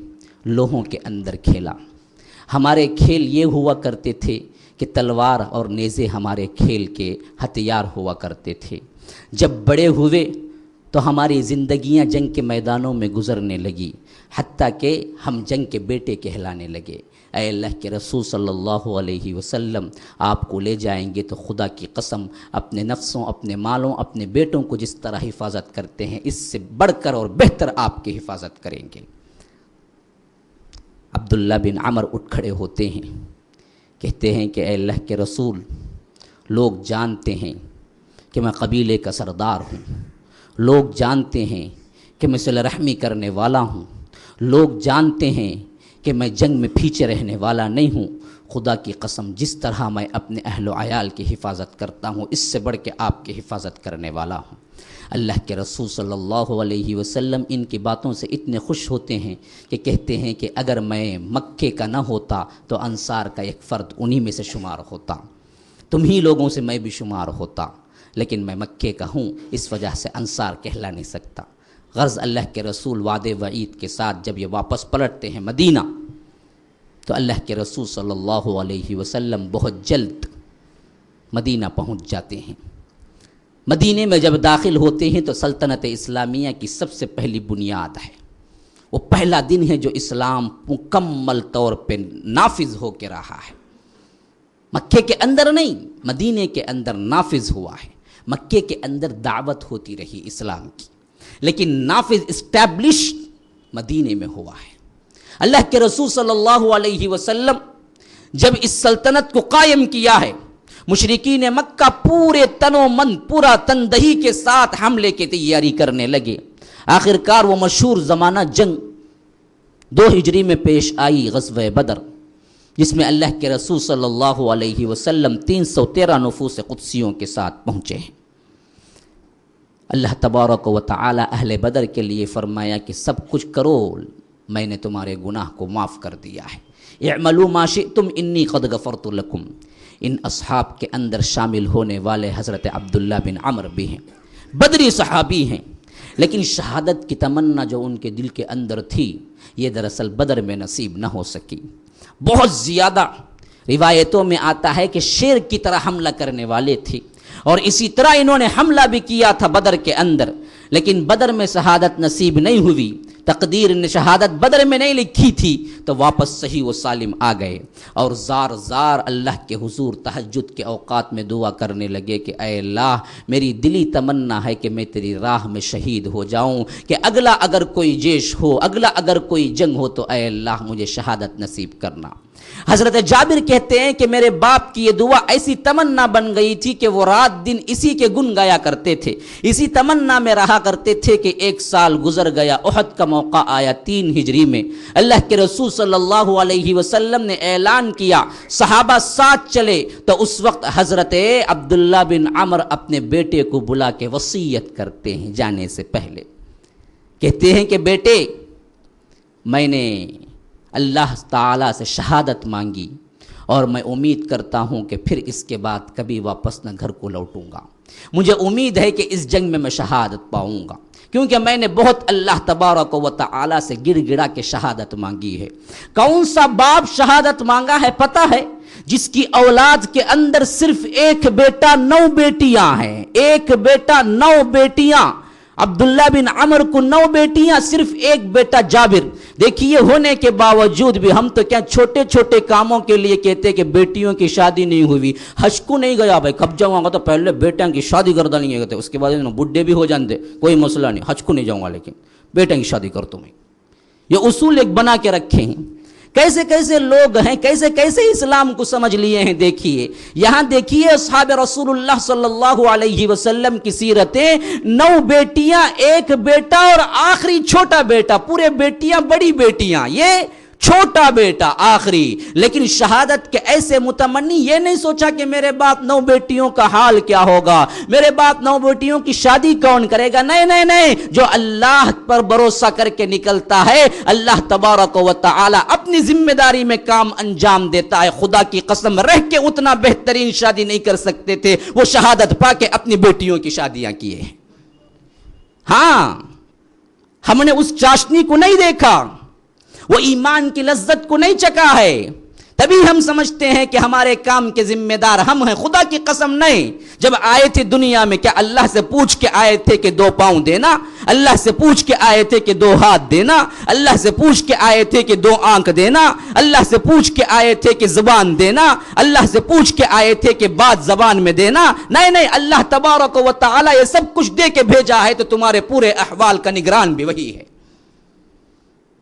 Speaker 2: لوہوں کے اندر کھیلا، ہمارے کھیل یہ ہوا کرتے تھے کہ تلوار اور نیزے ہمارے کھیل کے ہتھیار ہوا کرتے تھے، جب بڑے ہوئے تو ہماری زندگیاں جنگ کے میدانوں میں گزرنے لگی، حتیٰ کہ ہم جنگ کے بیٹے کہلانے لگے۔ اے اللہ کے رسول صلی اللہ علیہ وسلم، آپ کو لے جائیں گے تو خدا کی قسم اپنے نفسوں، اپنے مالوں، اپنے بیٹوں کو جس طرح حفاظت کرتے ہیں، اس سے بڑھ کر اور بہتر آپ کی حفاظت کریں گے۔ عبداللہ بن عمر اٹھ کھڑے ہوتے ہیں، کہتے ہیں کہ اے اللہ کے رسول، لوگ جانتے ہیں کہ میں قبیلے کا سردار ہوں، لوگ جانتے ہیں کہ میں صلہ رحمی کرنے والا ہوں، لوگ جانتے ہیں کہ میں جنگ میں پیچھے رہنے والا نہیں ہوں، خدا کی قسم جس طرح میں اپنے اہل و عیال کی حفاظت کرتا ہوں، اس سے بڑھ کے آپ کی حفاظت کرنے والا ہوں۔ اللہ کے رسول صلی اللہ علیہ وسلم ان کی باتوں سے اتنے خوش ہوتے ہیں کہ کہتے ہیں کہ اگر میں مکے کا نہ ہوتا تو انصار کا ایک فرد انہی میں سے شمار ہوتا، تمہی لوگوں سے میں بھی شمار ہوتا، لیکن میں مکے کا ہوں، اس وجہ سے انصار کہلا نہیں سکتا۔ غرض اللہ کے رسول وعدے وعید کے ساتھ جب یہ واپس پلٹتے ہیں مدینہ، تو اللہ کے رسول صلی اللہ علیہ وسلم بہت جلد مدینہ پہنچ جاتے ہیں۔ مدینے میں جب داخل ہوتے ہیں تو سلطنت اسلامیہ کی سب سے پہلی بنیاد ہے، وہ پہلا دن ہے جو اسلام مکمل طور پہ نافذ ہو کے رہا ہے۔ مکے کے اندر نہیں، مدینے کے اندر نافذ ہوا ہے۔ مکے کے اندر دعوت ہوتی رہی اسلام کی، لیکن نافذ اسٹیبلش مدینے میں ہوا ہے۔ اللہ کے رسول صلی اللہ علیہ وسلم جب اس سلطنت کو قائم کیا ہے، مشرکین مکہ پورے تن و من، پورا تندہی کے ساتھ حملے کی تیاری کرنے لگے۔ آخرکار وہ مشہور زمانہ جنگ 2 ہجری میں پیش آئی، غزوہ بدر، جس میں اللہ کے رسول صلی اللہ علیہ وسلم 313 نفوس قدسیوں کے ساتھ پہنچے ہیں۔ اللہ تبارک و تعالی اہل بدر کے لیے فرمایا کہ سب کچھ کرو، میں نے تمہارے گناہ کو معاف کر دیا ہے۔ اعملوا ما شئتم انی قد غفرت لکم۔ ان اصحاب کے اندر شامل ہونے والے حضرت عبداللہ بن عمر بھی ہیں، بدری صحابی ہیں، لیکن شہادت کی تمنا جو ان کے دل کے اندر تھی، یہ دراصل بدر میں نصیب نہ ہو سکی۔ بہت زیادہ روایتوں میں آتا ہے کہ شیر کی طرح حملہ کرنے والے تھے، اور اسی طرح انہوں نے حملہ بھی کیا تھا بدر کے اندر، لیکن بدر میں شہادت نصیب نہیں ہوئی، تقدیر نے شہادت بدر میں نہیں لکھی تھی، تو واپس صحیح و سالم آ گئے، اور زار زار اللہ کے حضور تہجد کے اوقات میں دعا کرنے لگے کہ اے اللہ، میری دلی تمنا ہے کہ میں تیری راہ میں شہید ہو جاؤں، کہ اگلا اگر کوئی جیش ہو، اگلا اگر کوئی جنگ ہو تو اے اللہ مجھے شہادت نصیب کرنا۔ حضرت جابر کہتے ہیں کہ میرے باپ کی یہ دعا ایسی تمنا بن گئی تھی کہ وہ رات دن اسی کے گن گایا کرتے تھے، اسی تمنا میں رہا کرتے تھے کہ 1 سال گزر گیا، احد کا موقع آیا 3 ہجری میں، اللہ کے رسول صلی اللہ علیہ وسلم نے اعلان کیا، صحابہ ساتھ چلے، تو اس وقت حضرت عبداللہ بن عمر اپنے بیٹے کو بلا کے وصیت کرتے ہیں جانے سے پہلے، کہتے ہیں کہ بیٹے میں نے اللہ تعالیٰ سے شہادت مانگی اور میں امید کرتا ہوں کہ پھر اس کے بعد کبھی واپس نہ گھر کو لوٹوں گا، مجھے امید ہے کہ اس جنگ میں میں شہادت پاؤں گا، کیونکہ میں نے بہت اللہ تبارک و تعالیٰ سے گڑ گڑا کے شہادت مانگی ہے۔ کون سا باپ شہادت مانگا ہے پتہ ہے؟ جس کی اولاد کے اندر صرف 1 بیٹا 9 بیٹیاں ہیں، 1 بیٹا 9 بیٹیاں، عبداللہ بن عمر کو 9 بیٹیاں، صرف 1 بیٹا جابر۔ دیکھیے ہونے کے باوجود بھی ہم تو کیا چھوٹے چھوٹے کاموں کے لیے کہتے کہ بیٹیوں کی شادی نہیں ہوئی، حج کو نہیں گیا بھائی، کب جاؤں گا تو پہلے بیٹیاں کی شادی کر دیں گے، اس کے بعد بڈھے بھی ہو جانتے، کوئی مسئلہ نہیں، حج کو نہیں جاؤں گا لیکن بیٹیاں کی شادی کر تو میں۔ یہ اصول ایک بنا کے رکھے ہیں۔ کیسے کیسے لوگ ہیں، کیسے کیسے اسلام کو سمجھ لیے ہیں۔ دیکھیے یہاں دیکھیے اصحاب رسول اللہ صلی اللہ علیہ وسلم کی سیرتیں، 9 بیٹیاں، 1 بیٹا اور آخری چھوٹا بیٹا، پورے بیٹیاں بڑی بیٹیاں، یہ چھوٹا بیٹا آخری، لیکن شہادت کے ایسے متمنی، یہ نہیں سوچا کہ میرے بعد 9 بیٹیوں کا حال کیا ہوگا، میرے بعد 9 بیٹیوں کی شادی کون کرے گا، نہیں نہیں نہیں، جو اللہ پر بھروسہ کر کے نکلتا ہے اللہ تبارک و تعالی اپنی ذمہ داری میں کام انجام دیتا ہے۔ خدا کی قسم رہ کے اتنا بہترین شادی نہیں کر سکتے تھے، وہ شہادت پا کے اپنی بیٹیوں کی شادیاں کیے۔ ہاں ہم نے اس چاشنی کو نہیں دیکھا، وہ ایمان کی لذت کو نہیں چکا ہے، تبھی ہم سمجھتے ہیں کہ ہمارے کام کے ذمہ دار ہم ہیں۔ خدا کی قسم نہیں، جب آئے تھے دنیا میں کیا اللہ سے پوچھ کے آئے تھے کہ 2 پاؤں دینا، اللہ سے پوچھ کے آئے تھے کہ 2 ہاتھ دینا، اللہ سے پوچھ کے آئے تھے کہ 2 آنکھ دینا، اللہ سے پوچھ کے آئے تھے کہ زبان دینا، اللہ سے پوچھ کے آئے تھے کہ بات زبان میں دینا، نہیں نہیں، اللہ تبارک و تعالی یہ سب کچھ دے کے بھیجا ہے، تو تمہارے پورے احوال کا نگران بھی وہی ہے۔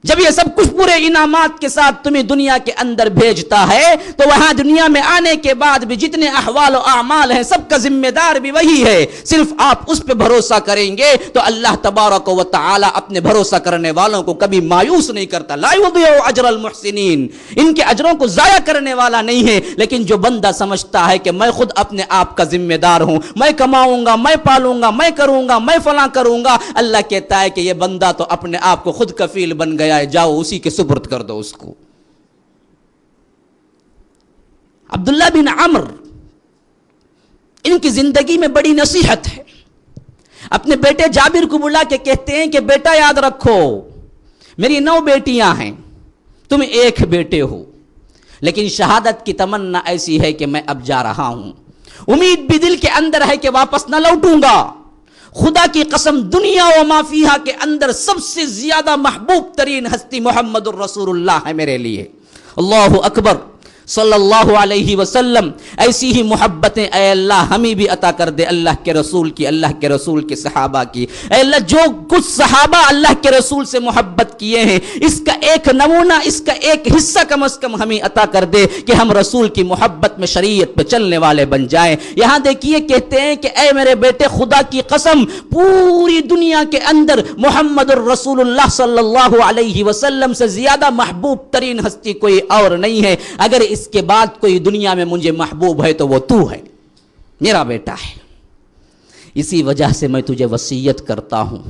Speaker 2: جب یہ سب کچھ پورے انعامات کے ساتھ تمہیں دنیا کے اندر بھیجتا ہے، تو وہاں دنیا میں آنے کے بعد بھی جتنے احوال و اعمال ہیں سب کا ذمہ دار بھی وہی ہے، صرف آپ اس پہ بھروسہ کریں گے تو اللہ تبارک و تعالی اپنے بھروسہ کرنے والوں کو کبھی مایوس نہیں کرتا۔ لا یضیع اجر المحسنین، ان کے اجروں کو ضائع کرنے والا نہیں ہے، لیکن جو بندہ سمجھتا ہے کہ میں خود اپنے آپ کا ذمہ دار ہوں، میں کماؤں گا، میں پالوں گا، میں کروں گا، میں فلاں کروں گا، اللہ کہتا ہے کہ یہ بندہ تو اپنے آپ کو خود کفیل بن گیا، جاؤ اسی کے سپرد کر دو اس کو۔ عبداللہ بن عمر، ان کی زندگی میں بڑی نصیحت ہے، اپنے بیٹے جابر کو بلا کے کہتے ہیں کہ بیٹا یاد رکھو میری 9 بیٹیاں ہیں، تم 1 بیٹے ہو، لیکن شہادت کی تمنا ایسی ہے کہ میں اب جا رہا ہوں، امید بھی دل کے اندر ہے کہ واپس نہ لوٹوں گا، خدا کی قسم دنیا و ما فیہا کے اندر سب سے زیادہ محبوب ترین ہستی محمد الرسول اللہ ہے میرے لیے۔ اللہ اکبر صلی اللہ علیہ وسلم، ایسی ہی محبتیں اے اللہ ہمیں بھی عطا کر دے، اللہ کے رسول کی، اللہ کے رسول کے صحابہ کی۔ اے اللہ جو کچھ صحابہ اللہ کے رسول سے محبت کیے ہیں، اس کا ایک نمونہ، اس کا ایک حصہ کم از کم ہمیں عطا کر دے کہ ہم رسول کی محبت میں شریعت پہ چلنے والے بن جائیں۔ یہاں دیکھیے کہتے ہیں کہ اے میرے بیٹے خدا کی قسم پوری دنیا کے اندر محمد الرسول اللہ صلی اللہ علیہ وسلم سے زیادہ محبوب ترین ہستی کوئی اور نہیں ہے، اگر اس کے بعد کوئی دنیا میں مجھے محبوب ہے تو وہ تو ہے، میرا بیٹا ہے۔ اسی وجہ سے میں تجھے وصیت کرتا ہوں،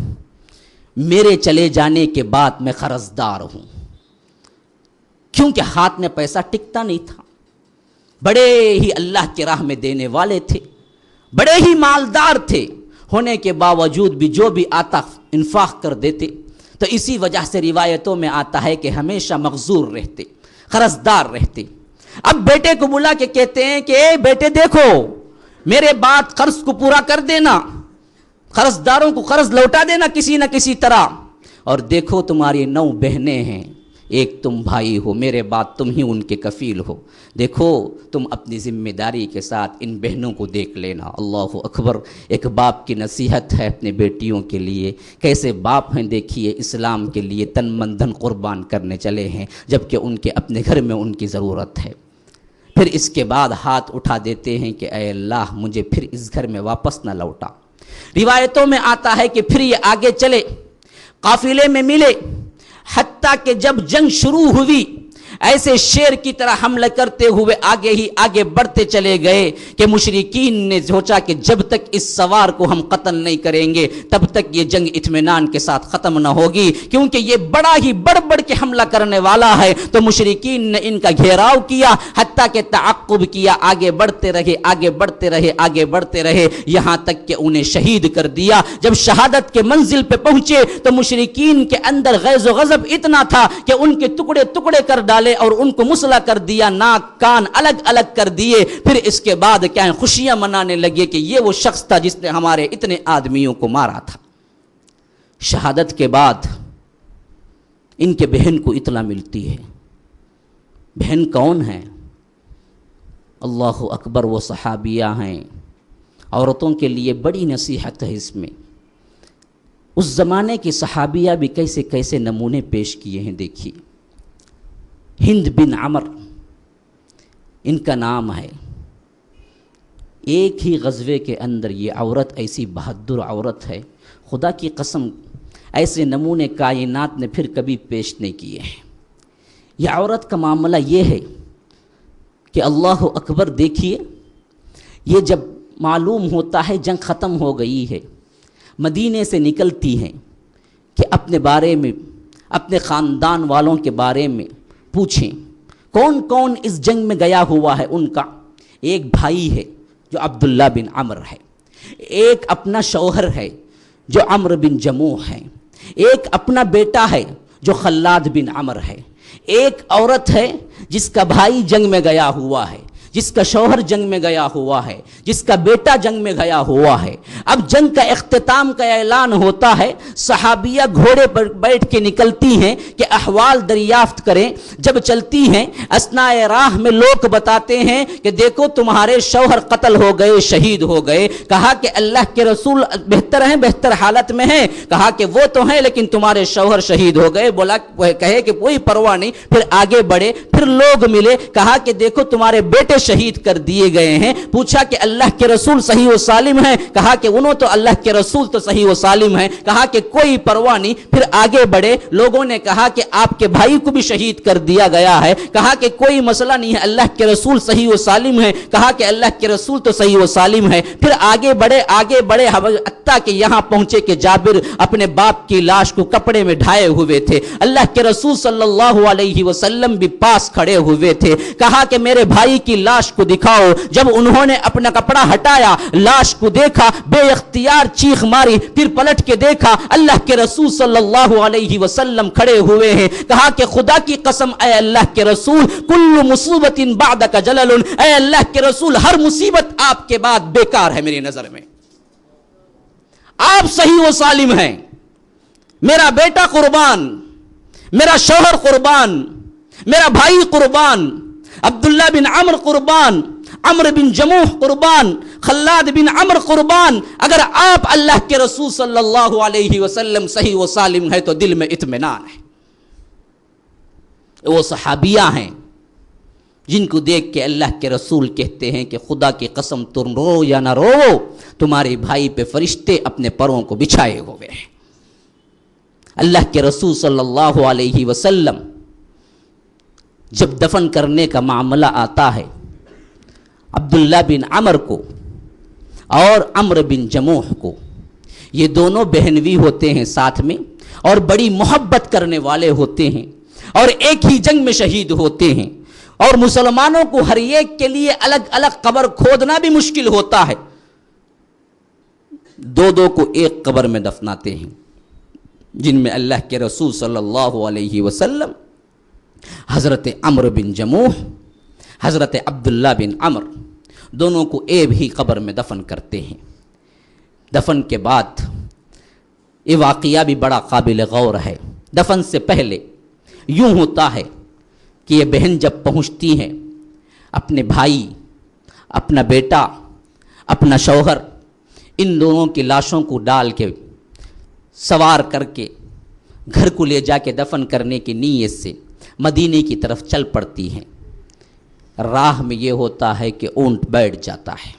Speaker 2: میرے چلے جانے کے بعد میں قرضدار ہوں، کیونکہ ہاتھ میں پیسہ ٹکتا نہیں تھا، بڑے ہی اللہ کی راہ میں دینے والے تھے، بڑے ہی مالدار تھے، ہونے کے باوجود بھی جو بھی آتا انفاق کر دیتے، تو اسی وجہ سے روایتوں میں آتا ہے کہ ہمیشہ مغزور رہتے، قرضدار رہتے۔ اب بیٹے کو بلا کے کہتے ہیں کہ اے بیٹے دیکھو میرے بعد قرض کو پورا کر دینا، قرضداروں کو قرض لوٹا دینا کسی نہ کسی طرح، اور دیکھو تمہاری 9 بہنیں ہیں، ایک تم بھائی ہو، میرے بعد تم ہی ان کے کفیل ہو، دیکھو تم اپنی ذمہ داری کے ساتھ ان بہنوں کو دیکھ لینا۔ اللہ اکبر، ایک باپ کی نصیحت ہے اپنے بیٹیوں کے لیے۔ کیسے باپ ہیں دیکھیے، اسلام کے لیے تن من دھن قربان کرنے چلے ہیں، جبکہ ان کے اپنے گھر میں ان کی ضرورت ہے۔ پھر اس کے بعد ہاتھ اٹھا دیتے ہیں کہ اے اللہ مجھے پھر اس گھر میں واپس نہ لوٹا۔ روایتوں میں آتا ہے کہ پھر یہ آگے چلے، قافلے میں ملے، حتیٰ کہ جب جنگ شروع ہوئی ایسے شیر کی طرح حملہ کرتے ہوئے آگے ہی آگے بڑھتے چلے گئے کہ مشرکین نے سوچا کہ جب تک اس سوار کو ہم قتل نہیں کریں گے تب تک یہ جنگ اطمینان کے ساتھ ختم نہ ہوگی، کیونکہ یہ بڑا ہی بڑھ بڑھ کے حملہ کرنے والا ہے۔ تو مشرکین نے ان کا گھیراؤ کیا، حتیٰ کہ تعقب کیا، آگے بڑھتے رہے، آگے بڑھتے رہے، آگے بڑھتے رہے، یہاں تک کہ انہیں شہید کر دیا۔ جب شہادت کے منزل پہ پہنچے تو مشرکین کے اندر غیظ و غضب اتنا تھا کہ ان کے ٹکڑے ٹکڑے کر ڈالے اور ان کو مسلح کر دیا، ناک کان الگ الگ کر دیے۔ پھر اس کے بعد کیا ہے، خوشیاں منانے لگے کہ یہ وہ شخص تھا جس نے ہمارے اتنے آدمیوں کو مارا تھا۔ شہادت کے بعد ان کے بہن کو اطلاع ملتی ہے۔ بہن کون ہے؟ اللہ اکبر، وہ صحابیہ ہیں۔ عورتوں کے لیے بڑی نصیحت ہے اس میں۔ اس زمانے کی صحابیہ بھی کیسے کیسے نمونے پیش کیے ہیں دیکھیے۔ ہند بن عمر ان کا نام ہے۔ ایک ہی غزوے کے اندر یہ عورت ایسی بہادر عورت ہے، خدا کی قسم ایسے نمونے کائنات نے پھر کبھی پیش نہیں کیے ہیں۔ یہ عورت کا معاملہ یہ ہے کہ اللہ اکبر، دیکھیے یہ جب معلوم ہوتا ہے جنگ ختم ہو گئی ہے، مدینے سے نکلتی ہیں کہ اپنے بارے میں، اپنے خاندان والوں کے بارے میں پوچھیں کون کون اس جنگ میں گیا ہوا ہے۔ ان کا ایک بھائی ہے جو عبداللہ بن عمر ہے، ایک اپنا شوہر ہے جو عمرو بن جموح ہے، ایک اپنا بیٹا ہے جو خلاد بن عمر ہے، ایک عورت ہے جس کا بھائی جنگ میں گیا ہوا ہے، جس کا شوہر جنگ میں گیا ہوا ہے، جس کا بیٹا جنگ میں گیا ہوا ہے۔ اب جنگ کا اختتام کا اعلان ہوتا ہے، صحابیہ گھوڑے پر بیٹھ کے نکلتی ہیں کہ احوال دریافت کریں۔ جب چلتی ہیں اثناء راہ میں لوگ بتاتے ہیں کہ دیکھو تمہارے شوہر قتل ہو گئے، شہید ہو گئے۔ کہا کہ اللہ کے رسول بہتر ہیں، بہتر حالت میں ہیں؟ کہا کہ وہ تو ہیں لیکن تمہارے شوہر شہید ہو گئے۔ بولا کہے کہ کوئی پرواہ نہیں۔ پھر آگے بڑھے، پھر لوگ ملے، کہا کہ دیکھو تمہارے بیٹے شہید کر دیے گئے ہیں۔ پوچھا کہ اللہ کے رسول صحیح و سالم ہیں؟ کہا کہ انہوں تو اللہ کے رسول تو صحیح و سالم ہیں۔ کہا کہ کوئی پرواہ نہیں۔ پھر آگے بڑھے، لوگوں نے کہا کہ آپ کے بھائی کو بھی شہید کر دیا گیا ہے۔ کہا کہ کوئی مسئلہ نہیں ہے، اللہ کے رسول صحیح و سالم ہیں۔ کہا کہ اللہ کے رسول تو صحیح و سالم ہے۔ پھر آگے بڑھے، آگے بڑھے، حتیٰ کہ یہاں پہنچے کہ جابر اپنے باپ کی لاش کو کپڑے میں ڈھائے ہوئے تھے، اللہ کے رسول صلی اللہ علیہ وسلم بھی پاس کھڑے ہوئے تھے۔ کہا کہ میرے بھائی کی لاش کو دکھاؤ۔ جب انہوں نے اپنا کپڑا ہٹایا، لاش کو دیکھا، بے اختیار چیخ ماری، پھر پلٹ کے دیکھا اللہ کے رسول صلی اللہ علیہ وسلم کھڑے ہوئے ہیں۔ کہا کہ خدا کی قسم اے اللہ کے رسول، کل مصیبت بعدک جلل، اے اللہ کے رسول ہر مصیبت آپ کے بعد بیکار ہے میری نظر میں۔ آپ صحیح و سالم ہیں، میرا بیٹا قربان، میرا شوہر قربان، میرا بھائی قربان، عبداللہ بن عمر قربان، عمرو بن جموح قربان، خلاد بن عمر قربان۔ اگر آپ اللہ کے رسول صلی اللہ علیہ وسلم صحیح و سالم ہے تو دل میں اطمینان ہے۔ وہ صحابیہ ہیں جن کو دیکھ کے اللہ کے رسول کہتے ہیں کہ خدا کی قسم تم رو یا نہ رو، تمہارے بھائی پہ فرشتے اپنے پروں کو بچھائے ہوئے ہیں۔ اللہ کے رسول صلی اللہ علیہ وسلم جب دفن کرنے کا معاملہ آتا ہے، عبداللہ بن عمر کو اور عمرو بن جموح کو، یہ دونوں بہنوی ہوتے ہیں ساتھ میں اور بڑی محبت کرنے والے ہوتے ہیں اور ایک ہی جنگ میں شہید ہوتے ہیں، اور مسلمانوں کو ہر ایک کے لیے الگ الگ قبر کھودنا بھی مشکل ہوتا ہے، دو کو ایک قبر میں دفناتے ہیں، جن میں اللہ کے رسول صلی اللہ علیہ وسلم حضرت عمرو بن جموح، حضرت عبداللہ بن عمر دونوں کو ایک ہی قبر میں دفن کرتے ہیں۔ دفن کے بعد یہ واقعہ بھی بڑا قابل غور ہے۔ دفن سے پہلے یوں ہوتا ہے کہ یہ بہن جب پہنچتی ہیں اپنے بھائی، اپنا بیٹا، اپنا شوہر، ان دونوں کی لاشوں کو ڈال کے سوار کر کے گھر کو لے جا کے دفن کرنے کی نیت سے مدینے کی طرف چل پڑتی ہیں۔ راہ میں یہ ہوتا ہے کہ اونٹ بیٹھ جاتا ہے،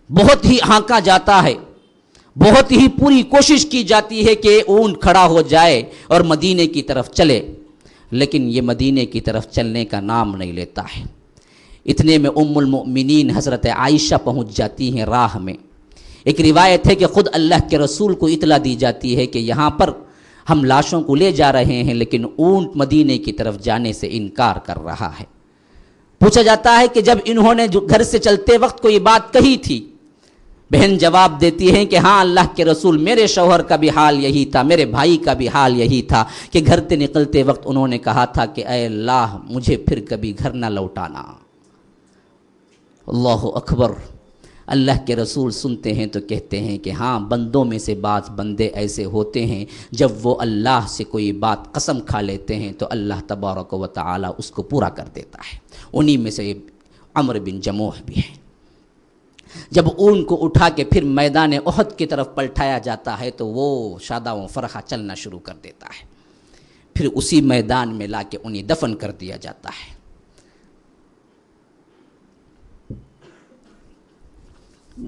Speaker 2: بہت ہی ہانکا جاتا ہے، بہت ہی پوری کوشش کی جاتی ہے کہ اونٹ کھڑا ہو جائے اور مدینے کی طرف چلے، لیکن یہ مدینے کی طرف چلنے کا نام نہیں لیتا ہے۔ اتنے میں ام المؤمنین حضرت عائشہ پہنچ جاتی ہیں راہ میں۔ ایک روایت ہے کہ خود اللہ کے رسول کو اطلاع دی جاتی ہے کہ یہاں پر ہم لاشوں کو لے جا رہے ہیں، لیکن اونٹ مدینے کی طرف جانے سے انکار کر رہا ہے۔ پوچھا جاتا ہے کہ جب انہوں نے گھر سے چلتے وقت کوئی بات کہی تھی؟ بہن جواب دیتی ہیں کہ ہاں اللہ کے رسول، میرے شوہر کا بھی حال یہی تھا، میرے بھائی کا بھی حال یہی تھا کہ گھر سے نکلتے وقت انہوں نے کہا تھا کہ اے اللہ مجھے پھر کبھی گھر نہ لوٹانا۔ اللہ اکبر۔ اللہ کے رسول سنتے ہیں تو کہتے ہیں کہ ہاں، بندوں میں سے بعض بندے ایسے ہوتے ہیں جب وہ اللہ سے کوئی بات قسم کھا لیتے ہیں تو اللہ تبارک و تعالی اس کو پورا کر دیتا ہے۔ انہی میں سے عمرو بن جموح بھی ہے۔ جب اون کو اٹھا کے پھر میدان احد کی طرف پلٹایا جاتا ہے تو وہ شادہ و فرحہ چلنا شروع کر دیتا ہے۔ پھر اسی میدان میں لا کے انہیں دفن کر دیا جاتا ہے۔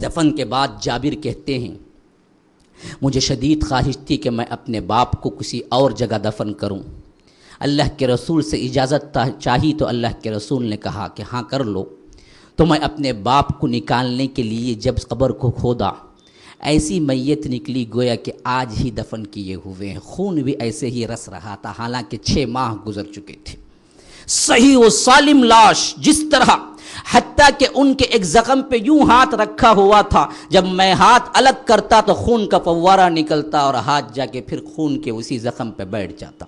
Speaker 2: دفن کے بعد جابر کہتے ہیں مجھے شدید خواہش تھی کہ میں اپنے باپ کو کسی اور جگہ دفن کروں۔ اللہ کے رسول سے اجازت چاہی تو اللہ کے رسول نے کہا کہ ہاں کر لو۔ تو میں اپنے باپ کو نکالنے کے لیے جب قبر کو کھودا، ایسی میت نکلی گویا کہ آج ہی دفن کیے ہوئے ہیں، خون بھی ایسے ہی رس رہا تھا، حالانکہ 6 ماہ گزر چکے تھے۔ صحیح و سالم لاش، جس طرح حتیٰ کہ ان کے ایک زخم پہ یوں ہاتھ رکھا ہوا تھا، جب میں ہاتھ الگ کرتا تو خون کا فوارہ نکلتا اور ہاتھ جا کے پھر خون کے اسی زخم پہ بیٹھ جاتا۔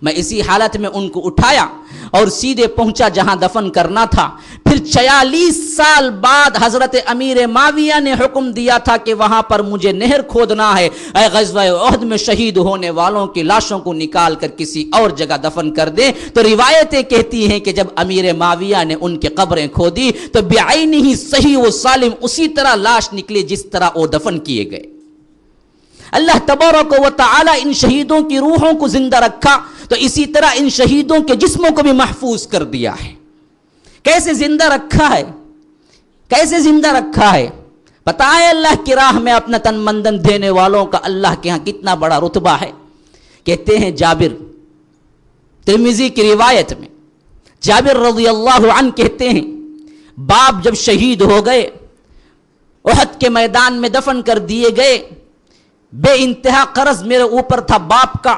Speaker 2: میں اسی حالت میں ان کو اٹھایا اور سیدھے پہنچا جہاں دفن کرنا تھا۔ پھر 46 سال بعد حضرت امیر معاویہ نے حکم دیا تھا کہ وہاں پر مجھے نہر کھودنا ہے، اے غزوہ احد میں شہید ہونے والوں کی لاشوں کو نکال کر کسی اور جگہ دفن کر دیں۔ تو روایتیں کہتی ہیں کہ جب امیر معاویہ نے ان کی قبریں کھودی تو بعینہ صحیح و سالم اسی طرح لاش نکلی جس طرح وہ دفن کیے گئے۔ اللہ تبارک و تعالی ان شہیدوں کی روحوں کو زندہ رکھا تو اسی طرح ان شہیدوں کے جسموں کو بھی محفوظ کر دیا ہے۔ کیسے زندہ رکھا ہے؟ کیسے زندہ رکھا ہے؟ پتہ ہے اللہ کی راہ میں اپنا تن مندن دینے والوں کا اللہ کے ہاں کتنا بڑا رتبہ ہے۔ کہتے ہیں جابر، ترمذی کی روایت میں جابر رضی اللہ عنہ کہتے ہیں باپ جب شہید ہو گئے، احد کے میدان میں دفن کر دیے گئے، بے انتہا قرض میرے اوپر تھا باپ کا،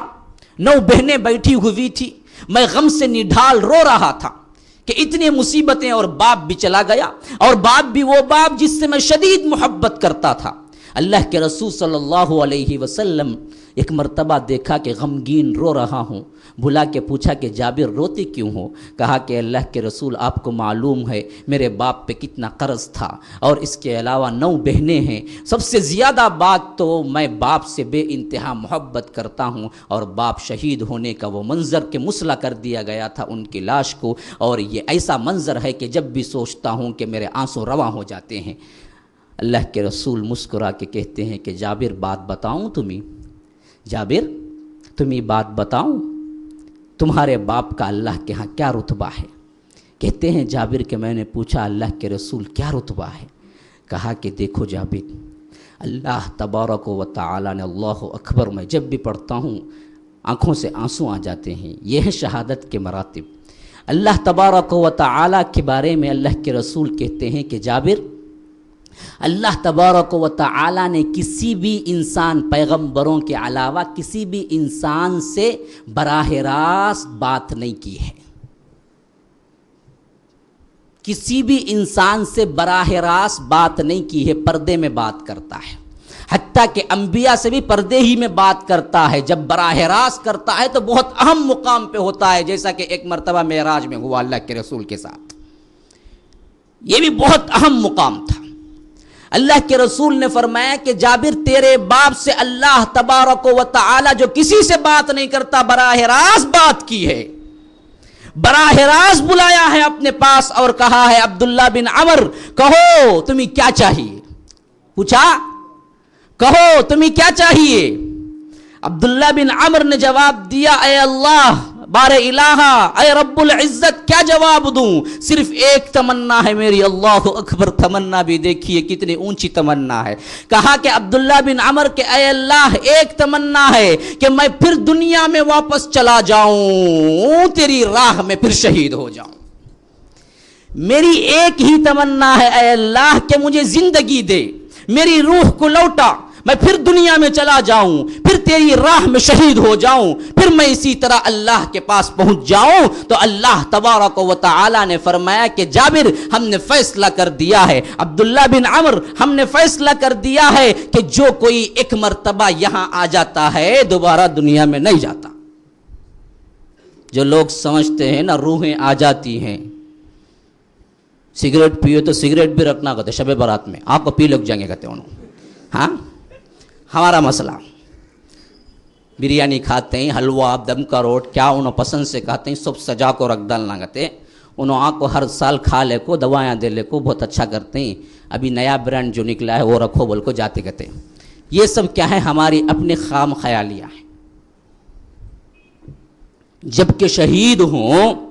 Speaker 2: 9 بہنیں بیٹھی ہوئی تھی، میں غم سے نڈھال رو رہا تھا کہ اتنی مصیبتیں، اور باپ بھی چلا گیا، اور باپ بھی وہ باپ جس سے میں شدید محبت کرتا تھا۔ اللہ کے رسول صلی اللہ علیہ وسلم ایک مرتبہ دیکھا کہ غمگین رو رہا ہوں، بلا کے پوچھا کہ جابر روتے کیوں ہو؟ کہا کہ اللہ کے رسول آپ کو معلوم ہے میرے باپ پہ کتنا قرض تھا، اور اس کے علاوہ 9 بہنیں ہیں، سب سے زیادہ بات تو میں باپ سے بے انتہا محبت کرتا ہوں، اور باپ شہید ہونے کا وہ منظر کہ مسلح کر دیا گیا تھا ان کی لاش کو، اور یہ ایسا منظر ہے کہ جب بھی سوچتا ہوں کہ میرے آنسو رواں ہو جاتے ہیں۔ اللہ کے رسول مسکرا کے کہتے ہیں کہ جابر بات بتاؤں تمہیں؟ جابر تمہیں بات بتاؤں، تمہارے باپ کا اللہ کے ہاں کیا رتبہ ہے؟ کہتے ہیں جابر کہ میں نے پوچھا اللہ کے رسول کیا رتبہ ہے؟ کہا کہ دیکھو جابر، اللہ تبارک و تعالی نے اللہ اکبر میں جب بھی پڑھتا ہوں آنکھوں سے آنسو آ جاتے ہیں، یہ ہے شہادت کے مراتب۔ اللہ تبارک و تعالی کے بارے میں اللہ کے رسول کہتے ہیں کہ جابر، اللہ تبارک و تعالی نے کسی بھی انسان، پیغمبروں کے علاوہ کسی بھی انسان سے براہ راست بات نہیں کی ہے، کسی بھی انسان سے براہ راست بات نہیں کی ہے، پردے میں بات کرتا ہے، حتیٰ کہ انبیاء سے بھی پردے ہی میں بات کرتا ہے۔ جب براہ راست کرتا ہے تو بہت اہم مقام پہ ہوتا ہے، جیسا کہ ایک مرتبہ معراج میں ہوا اللہ کے رسول کے ساتھ، یہ بھی بہت اہم مقام تھا۔ اللہ کے رسول نے فرمایا کہ جابر تیرے باپ سے اللہ تبارک و تعالی جو کسی سے بات نہیں کرتا براہ راست بات کی ہے، براہ راست بلایا ہے اپنے پاس اور کہا ہے عبداللہ بن عمر کہو تمہیں کیا چاہیے، پوچھا کہو تمہیں کیا چاہیے؟ عبداللہ بن عمر نے جواب دیا اے اللہ بار الہ اے رب العزت کیا جواب دوں، صرف ایک تمنا ہے میری، اللہ اکبر، تمنا بھی دیکھیے کتنی اونچی تمنا ہے۔ کہا کہ عبداللہ بن عمر کہ اے اللہ ایک تمنا ہے کہ میں پھر دنیا میں واپس چلا جاؤں، تیری راہ میں پھر شہید ہو جاؤں، میری ایک ہی تمنا ہے اے اللہ کہ مجھے زندگی دے، میری روح کو لوٹا، میں پھر دنیا میں چلا جاؤں، پھر تیری راہ میں شہید ہو جاؤں، پھر میں اسی طرح اللہ کے پاس پہنچ جاؤں۔ تو اللہ تبارک و تعالی نے فرمایا کہ جابر ہم نے فیصلہ کر دیا ہے، عبداللہ بن عمر ہم نے فیصلہ کر دیا ہے کہ جو کوئی ایک مرتبہ یہاں آ جاتا ہے دوبارہ دنیا میں نہیں جاتا۔ جو لوگ سمجھتے ہیں نا روحیں آ جاتی ہیں، سگریٹ پیو تو سگریٹ بھی رکھنا کہتے شب برات میں، آپ کو پی لگ جائیں گے کہتے انہوں، ہاں ہمارا مسئلہ بریانی کھاتے ہیں، حلوہ دم کا روٹ کیا انہوں پسند سے کھاتے ہیں، سب سجا کو رکھ ڈالنا کہتے انہوں آپ کو ہر سال کھا لے کو دوائیاں دے لے کو بہت اچھا کرتے ہیں، ابھی نیا برانڈ جو نکلا ہے وہ رکھو بول کو جاتے کہتے ہیں۔ یہ سب کیا ہے ہماری اپنی خام خیالیاں ہیں۔ جبکہ شہید ہوں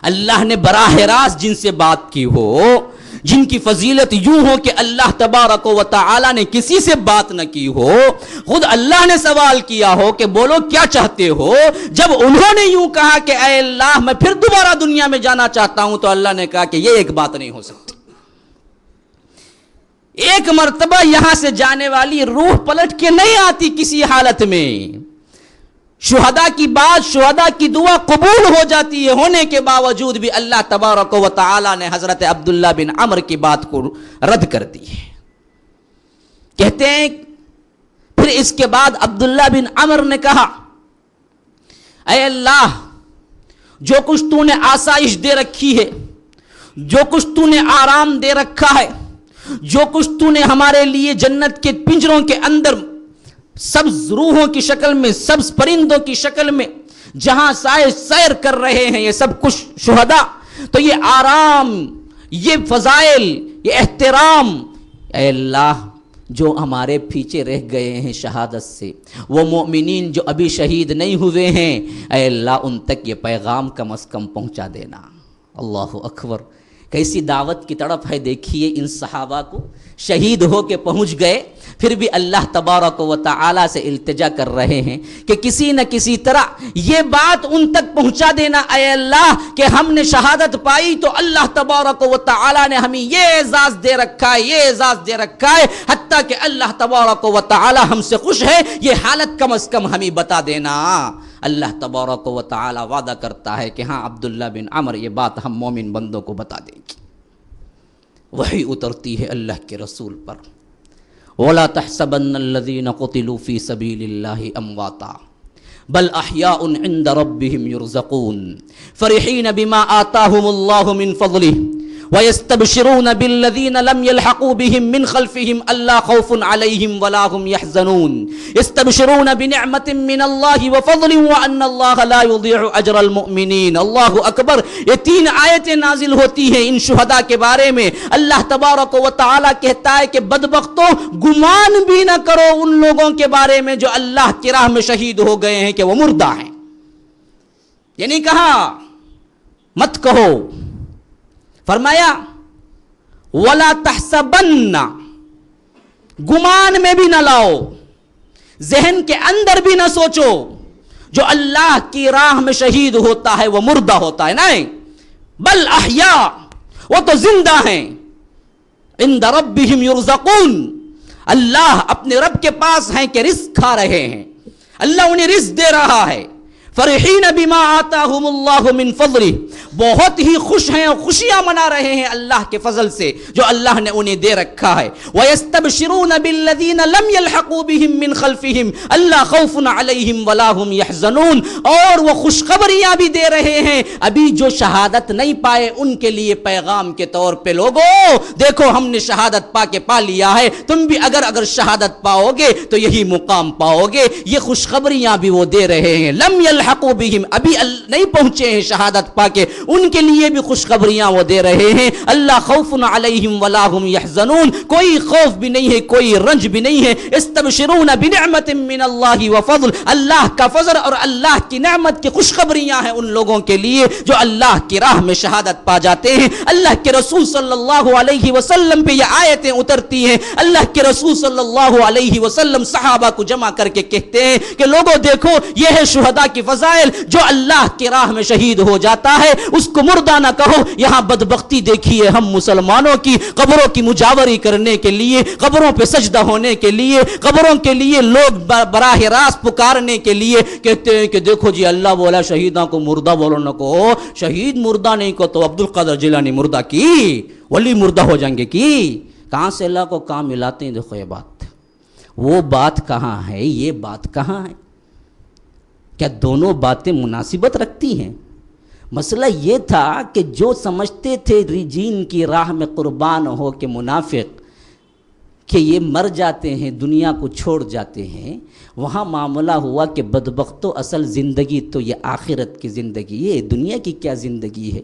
Speaker 2: اللہ نے براہ راست جن سے بات کی ہو، جن کی فضیلت یوں ہو کہ اللہ تبارک و تعالی نے کسی سے بات نہ کی ہو، خود اللہ نے سوال کیا ہو کہ بولو کیا چاہتے ہو، جب انہوں نے یوں کہا کہ اے اللہ میں پھر دوبارہ دنیا میں جانا چاہتا ہوں، تو اللہ نے کہا کہ یہ ایک بات نہیں ہو سکتی، ایک مرتبہ یہاں سے جانے والی روح پلٹ کے نہیں آتی کسی حالت میں۔ شہداء کی بات، شہداء کی دعا قبول ہو جاتی ہے، ہونے کے باوجود بھی اللہ تبارک و تعالی نے حضرت عبداللہ بن عمر کی بات کو رد کر دی ہے۔ کہتے ہیں پھر اس کے بعد عبداللہ بن عمر نے کہا اے اللہ جو کچھ تو نے آسائش دے رکھی ہے، جو کچھ تو نے آرام دے رکھا ہے، جو کچھ تو نے ہمارے لیے جنت کے پنجروں کے اندر سبز روحوں کی شکل میں، سبز پرندوں کی شکل میں جہاں سیر کر رہے ہیں یہ سب کچھ شہداء، تو یہ آرام، یہ فضائل، یہ احترام، اے اللہ جو ہمارے پیچھے رہ گئے ہیں شہادت سے، وہ مومنین جو ابھی شہید نہیں ہوئے ہیں، اے اللہ ان تک یہ پیغام کم از کم پہنچا دینا۔ اللہ اکبر، کیسی دعوت کی طرف ہے دیکھیے ان صحابہ کو، شہید ہو کے پہنچ گئے، پھر بھی اللہ تبارک و تعالی سے التجا کر رہے ہیں کہ کسی نہ کسی طرح یہ بات ان تک پہنچا دینا اے اللہ کہ ہم نے شہادت پائی تو اللہ تبارک و تعالی نے ہمیں یہ اعزاز دے رکھا ہے، یہ اعزاز دے رکھا ہے، حتیٰ کہ اللہ تبارک و تعالی ہم سے خوش ہے، یہ حالت کم از کم ہمیں بتا دینا۔ اللہ تبارک و تعالی وعدہ کرتا ہے کہ ہاں عبداللہ بن عمر یہ بات ہم مومن بندوں کو بتا دیں گے۔ وحی اترتی ہے اللہ کے رسول پر، وَلَا تَحْسَبَنَّ الَّذِينَ قُتِلُوا فِي سَبِيلِ اللَّهِ أَمْوَاتًا بَلْ أَحْيَاءٌ عِندَ رَبِّهِمْ يُرْزَقُونَ فَرِحِينَ بِمَا آتَاهُمُ اللَّهُ مِنْ فَضْلِهِ وَيَسْتَبْشِرُونَ بِالَّذِينَ لَمْ يَلْحَقُوا بِهِمْ مِنْ خَلْفِهِمْ أَلَّا خَوْفٌ عَلَيْهِمْ وَلَا هُمْ يَحْزَنُونَ يَسْتَبْشِرُونَ بِنِعْمَةٍ مِّنَ اللَّهِ وَفَضْلٍ وَأَنَّ اللَّهَ لَا يُضِيعُ أَجْرَ الْمُؤْمِنِينَ۔ اللہ اکبر، یہ تین آیتیں نازل ہوتی ہیں ان شہداء کے بارے میں۔ اللہ تبارک و تعالی کہتا ہے کہ بدبختوں گمان بھی نہ کرو ان لوگوں کے بارے میں جو اللہ کی راہ میں شہید ہو گئے ہیں کہ وہ مردہ ہیں، یہ نہیں کہا مت کہو، فرمایا وَلَا تَحْسَبَنَّ، گمان میں بھی نہ لاؤ، ذہن کے اندر بھی نہ سوچو جو اللہ کی راہ میں شہید ہوتا ہے وہ مردہ ہوتا ہے، نہیں، بل احیاء، وہ تو زندہ ہیں، عند ربہم یرزقون، اللہ اپنے رب کے پاس ہیں کہ رزق کھا رہے ہیں، اللہ انہیں رزق دے رہا ہے، فرحین بما آتاہم اللہ من فضلہ، بہت ہی خوش ہیں اور خوشیاں منا رہے ہیں اللہ کے فضل سے جو اللہ نے انہیں دے رکھا ہے۔ وَيَسْتَبْشِرُونَ بِالَّذِينَ لَمْ يَلْحَقُوا بِهِم مِّن خَلْفِهِمْ أَلَّا خَوْفٌ عَلَيْهِمْ وَلَا هُمْ يَحْزَنُونَ، اور وہ خوشخبریاں بھی دے رہے ہیں ابھی جو شہادت نہیں پائے ان کے لیے پیغام کے طور پہ، لوگوں دیکھو ہم نے شہادت پا لیا ہے، تم بھی اگر شہادت پاؤ گے تو یہی مقام پاؤ گے۔ یہ خوشخبریاں بھی وہ دے رہے ہیں، لم يلحقوا بهم، ابھی نہیں پہنچے ہیں شہادت پا کے، ان کے لیے بھی خوشخبریاں وہ دے رہے ہیں۔ اللہ خوف علیہم ولا هم يحزنون، کوئی خوف بھی نہیں ہے، کوئی رنج بھی نہیں ہے۔ استبشرون بنعمت من اللہ وفضل، اللہ کا فضل اور اللہ کی نعمت کی خوشخبریاں ہیں ان لوگوں کے لیے جو اللہ کی راہ میں شہادت پا جاتے ہیں۔ اللہ کے رسول صلی اللہ علیہ وسلم پہ یہ آیتیں اترتی ہیں، اللہ کے رسول صلی اللہ علیہ وسلم صحابہ کو جمع کر کے کہتے ہیں کہ لوگوں دیکھو یہ ہے شہداء کی فضائل، جو اللہ کی راہ میں شہید ہو جاتا ہے اس کو مردہ نہ کہو۔ یہاں بدبختی دیکھیے ہم مسلمانوں کی، قبروں کی مجاوری کرنے کے لیے، قبروں پہ سجدہ ہونے کے لیے، قبروں کے لیے لوگ براہ راست پکارنے کے لیے کہتے ہیں کہ دیکھو جی اللہ بولا شہیدوں کو مردہ بولو نہ کہو، شہید مردہ نہیں کو تو عبد القادر جیلانی مردہ کی، ولی مردہ ہو جائیں گے کی، کہاں سے اللہ کو کہاں ملاتے ہیں؟ دیکھو یہ بات، وہ بات کہاں ہے، یہ بات کہاں ہے؟ کیا دونوں باتیں مناسبت رکھتی ہیں؟ مسئلہ یہ تھا کہ جو سمجھتے تھے دین کی راہ میں قربان ہو کے منافق کہ یہ مر جاتے ہیں، دنیا کو چھوڑ جاتے ہیں، وہاں معاملہ ہوا کہ بدبختو اصل زندگی تو یہ آخرت کی زندگی ہے، دنیا کی کیا زندگی ہے؟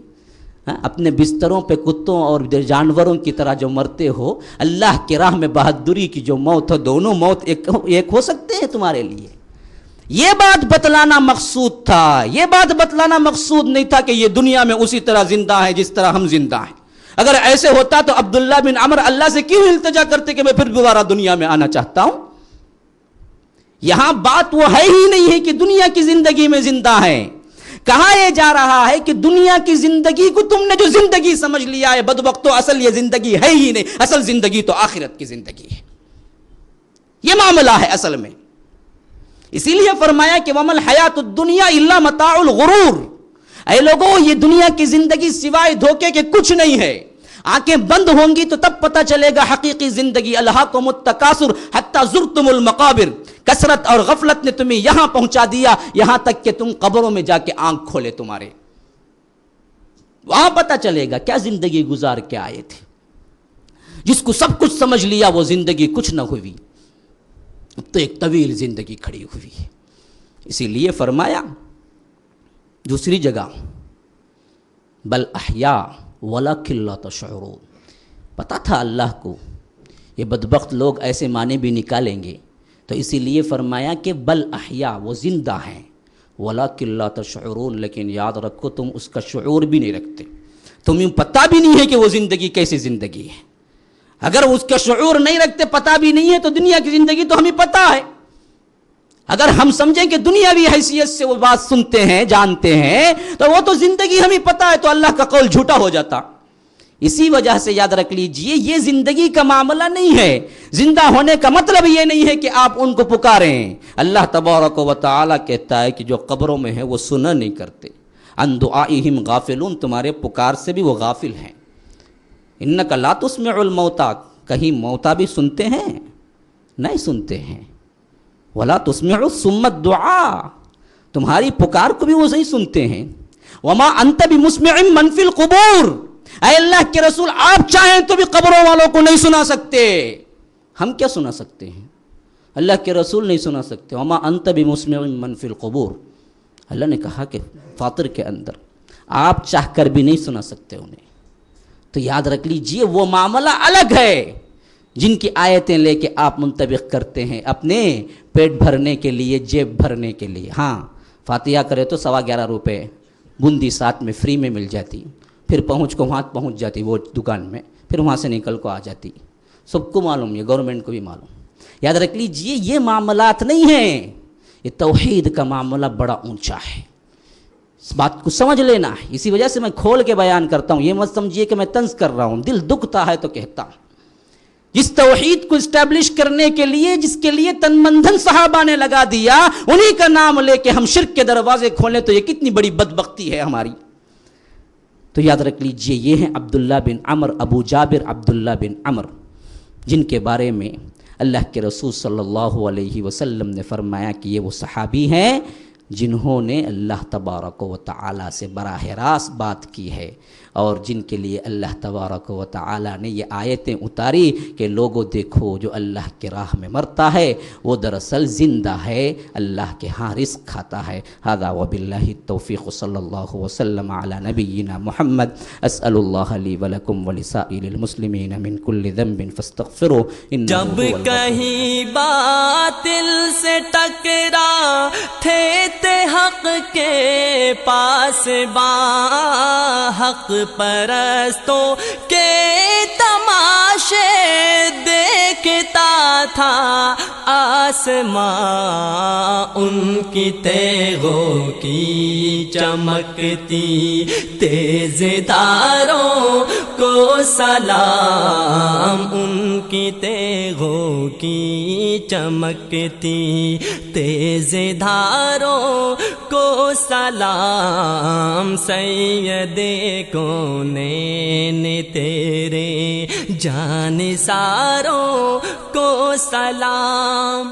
Speaker 2: اپنے بستروں پہ کتوں اور جانوروں کی طرح جو مرتے ہو، اللہ کی راہ میں بہادری کی جو موت ہو، دونوں موت ایک ہو سکتے ہیں تمہارے لیے؟ یہ بات بتلانا مقصود تھا، یہ بات بتلانا مقصود نہیں تھا کہ یہ دنیا میں اسی طرح زندہ ہے جس طرح ہم زندہ ہیں۔ اگر ایسے ہوتا تو عبداللہ بن عمر اللہ سے کیوں التجا کرتے کہ میں پھر دوبارہ دنیا میں آنا چاہتا ہوں؟ یہاں بات وہ ہے ہی نہیں ہے کہ دنیا کی زندگی میں زندہ ہے، کہا یہ جا رہا ہے کہ دنیا کی زندگی کو تم نے جو زندگی سمجھ لیا ہے بدبختو، اصل یہ زندگی ہے ہی نہیں، اصل زندگی تو آخرت کی زندگی ہے، یہ معاملہ ہے اصل میں۔ اسی لیے فرمایا کہ وَمَا الْحَيَاةُ الدُّنْيَا إِلَّا مَتَاعُ الْغُرُورِ، اے لوگوں یہ دنیا کی زندگی سوائے دھوکے کے کچھ نہیں ہے، آنکھیں بند ہوں گی تو تب پتہ چلے گا حقیقی زندگی۔ الہاکم التکاثر حتی زرتم المقابر، کثرت اور غفلت نے تمہیں یہاں پہنچا دیا، یہاں تک کہ تم قبروں میں جا کے آنکھ کھولے تمہارے، وہاں پتہ چلے گا کیا زندگی گزار کے آئے تھے۔ جس کو سب کچھ سمجھ لیا وہ زندگی کچھ نہ ہوئی، اب تو ایک طویل زندگی کھڑی ہوئی ہے۔ اسی لیے فرمایا دوسری جگہ بل احیاء ولکن لا تشعرون، پتا تھا اللہ کو یہ بدبخت لوگ ایسے معنی بھی نکالیں گے، تو اسی لیے فرمایا کہ بل احیاء، وہ زندہ ہیں، ولکن لا تشعرون، لیکن یاد رکھو تم اس کا شعور بھی نہیں رکھتے، تمہیں پتہ بھی نہیں ہے کہ وہ زندگی کیسی زندگی ہے۔ اگر اس کا شعور نہیں رکھتے، پتہ بھی نہیں ہے، تو دنیا کی زندگی تو ہمیں پتہ ہے۔ اگر ہم سمجھیں کہ دنیاوی حیثیت سے وہ بات سنتے ہیں جانتے ہیں تو وہ تو زندگی ہمیں پتہ ہے، تو اللہ کا قول جھوٹا ہو جاتا۔ اسی وجہ سے یاد رکھ لیجئے یہ زندگی کا معاملہ نہیں ہے، زندہ ہونے کا مطلب یہ نہیں ہے کہ آپ ان کو پکاریں۔ اللہ تبارک و تعالیٰ کہتا ہے کہ جو قبروں میں ہیں وہ سنا نہیں کرتے، عن دعائہم غافلون، تمہارے پکار سے بھی وہ غافل ہیں۔ انک لا تسمع الموتیٰ، کہیں موتا بھی سنتے ہیں؟ نہیں سنتے ہیں۔ ولا تسمع الصم الدعاء، تمہاری پکار کو بھی وہ نہیں سنتے ہیں۔ وما انت بمسمع من فی القبور، اے اللہ کے رسول آپ چاہیں تو بھی قبروں والوں کو نہیں سنا سکتے۔ ہم کیا سنا سکتے ہیں؟ اللہ کے رسول نہیں سنا سکتے۔ وما انت بمسمع من فی القبور، اللہ نے کہا کہ فاطر کے اندر آپ چاہ کر بھی نہیں سنا سکتے انہیں۔ تو یاد رکھ لیجئے وہ معاملہ الگ ہے جن کی آیتیں لے کے آپ منطبق کرتے ہیں اپنے پیٹ بھرنے کے لیے، جیب بھرنے کے لیے۔ ہاں فاتحہ کرے تو 11.25 روپے بوندی ساتھ میں فری میں مل جاتی، پھر وہاں پہنچ جاتی وہ دکان میں، پھر وہاں سے نکل کو آ جاتی، سب کو معلوم، یہ گورنمنٹ کو بھی معلوم۔ یاد رکھ لیجئے یہ معاملات نہیں ہیں، یہ توحید کا معاملہ بڑا اونچا ہے، اس بات کو سمجھ لینا ہے۔ اسی وجہ سے میں کھول کے بیان کرتا ہوں، یہ مت سمجھیے کہ میں طنز کر رہا ہوں، دل دکھتا ہے تو کہتا ہوں۔ جس توحید کو اسٹیبلش کرنے کے لیے جس کے لیے تن من دھن صحابہ نے لگا دیا، انہی کا نام لے کے ہم شرک کے دروازے کھولیں تو یہ کتنی بڑی بدبختی ہے ہماری۔ تو یاد رکھ لیجئے یہ ہیں عبداللہ بن عمر، ابو جابر عبداللہ بن عمر، جن کے بارے میں اللہ کے رسول صلی اللہ علیہ وسلم نے فرمایا کہ یہ وہ صحابی ہیں جنہوں نے اللہ تبارک و تعالی سے براہ راست بات کی ہے، اور جن کے لیے اللہ تبارک و تعالی نے یہ آیتیں اتاری کہ لوگوں دیکھو جو اللہ کے راہ میں مرتا ہے وہ دراصل زندہ ہے، اللہ کے ہاں رزق کھاتا ہے۔ ھذا وباللہ التوفیق، صلی اللہ وسلم علی نبینا محمد۔ اسأل اللہ لی ولکم ولسائر المسلمین من کل ذنب فاستغفروہ انہ
Speaker 3: جب کہیں باطل سے ٹکرا تھے حق کے پاس حق پرستوں کے تماشے دیکھتا تھا آسمان، ان کی تیغوں کی چمکتی تیز دھاروں کو سلام، ان کی تیغوں کی چمکتی تیز دھاروں کو سلام، سید کونین تیرے جانثاروں کو سلام۔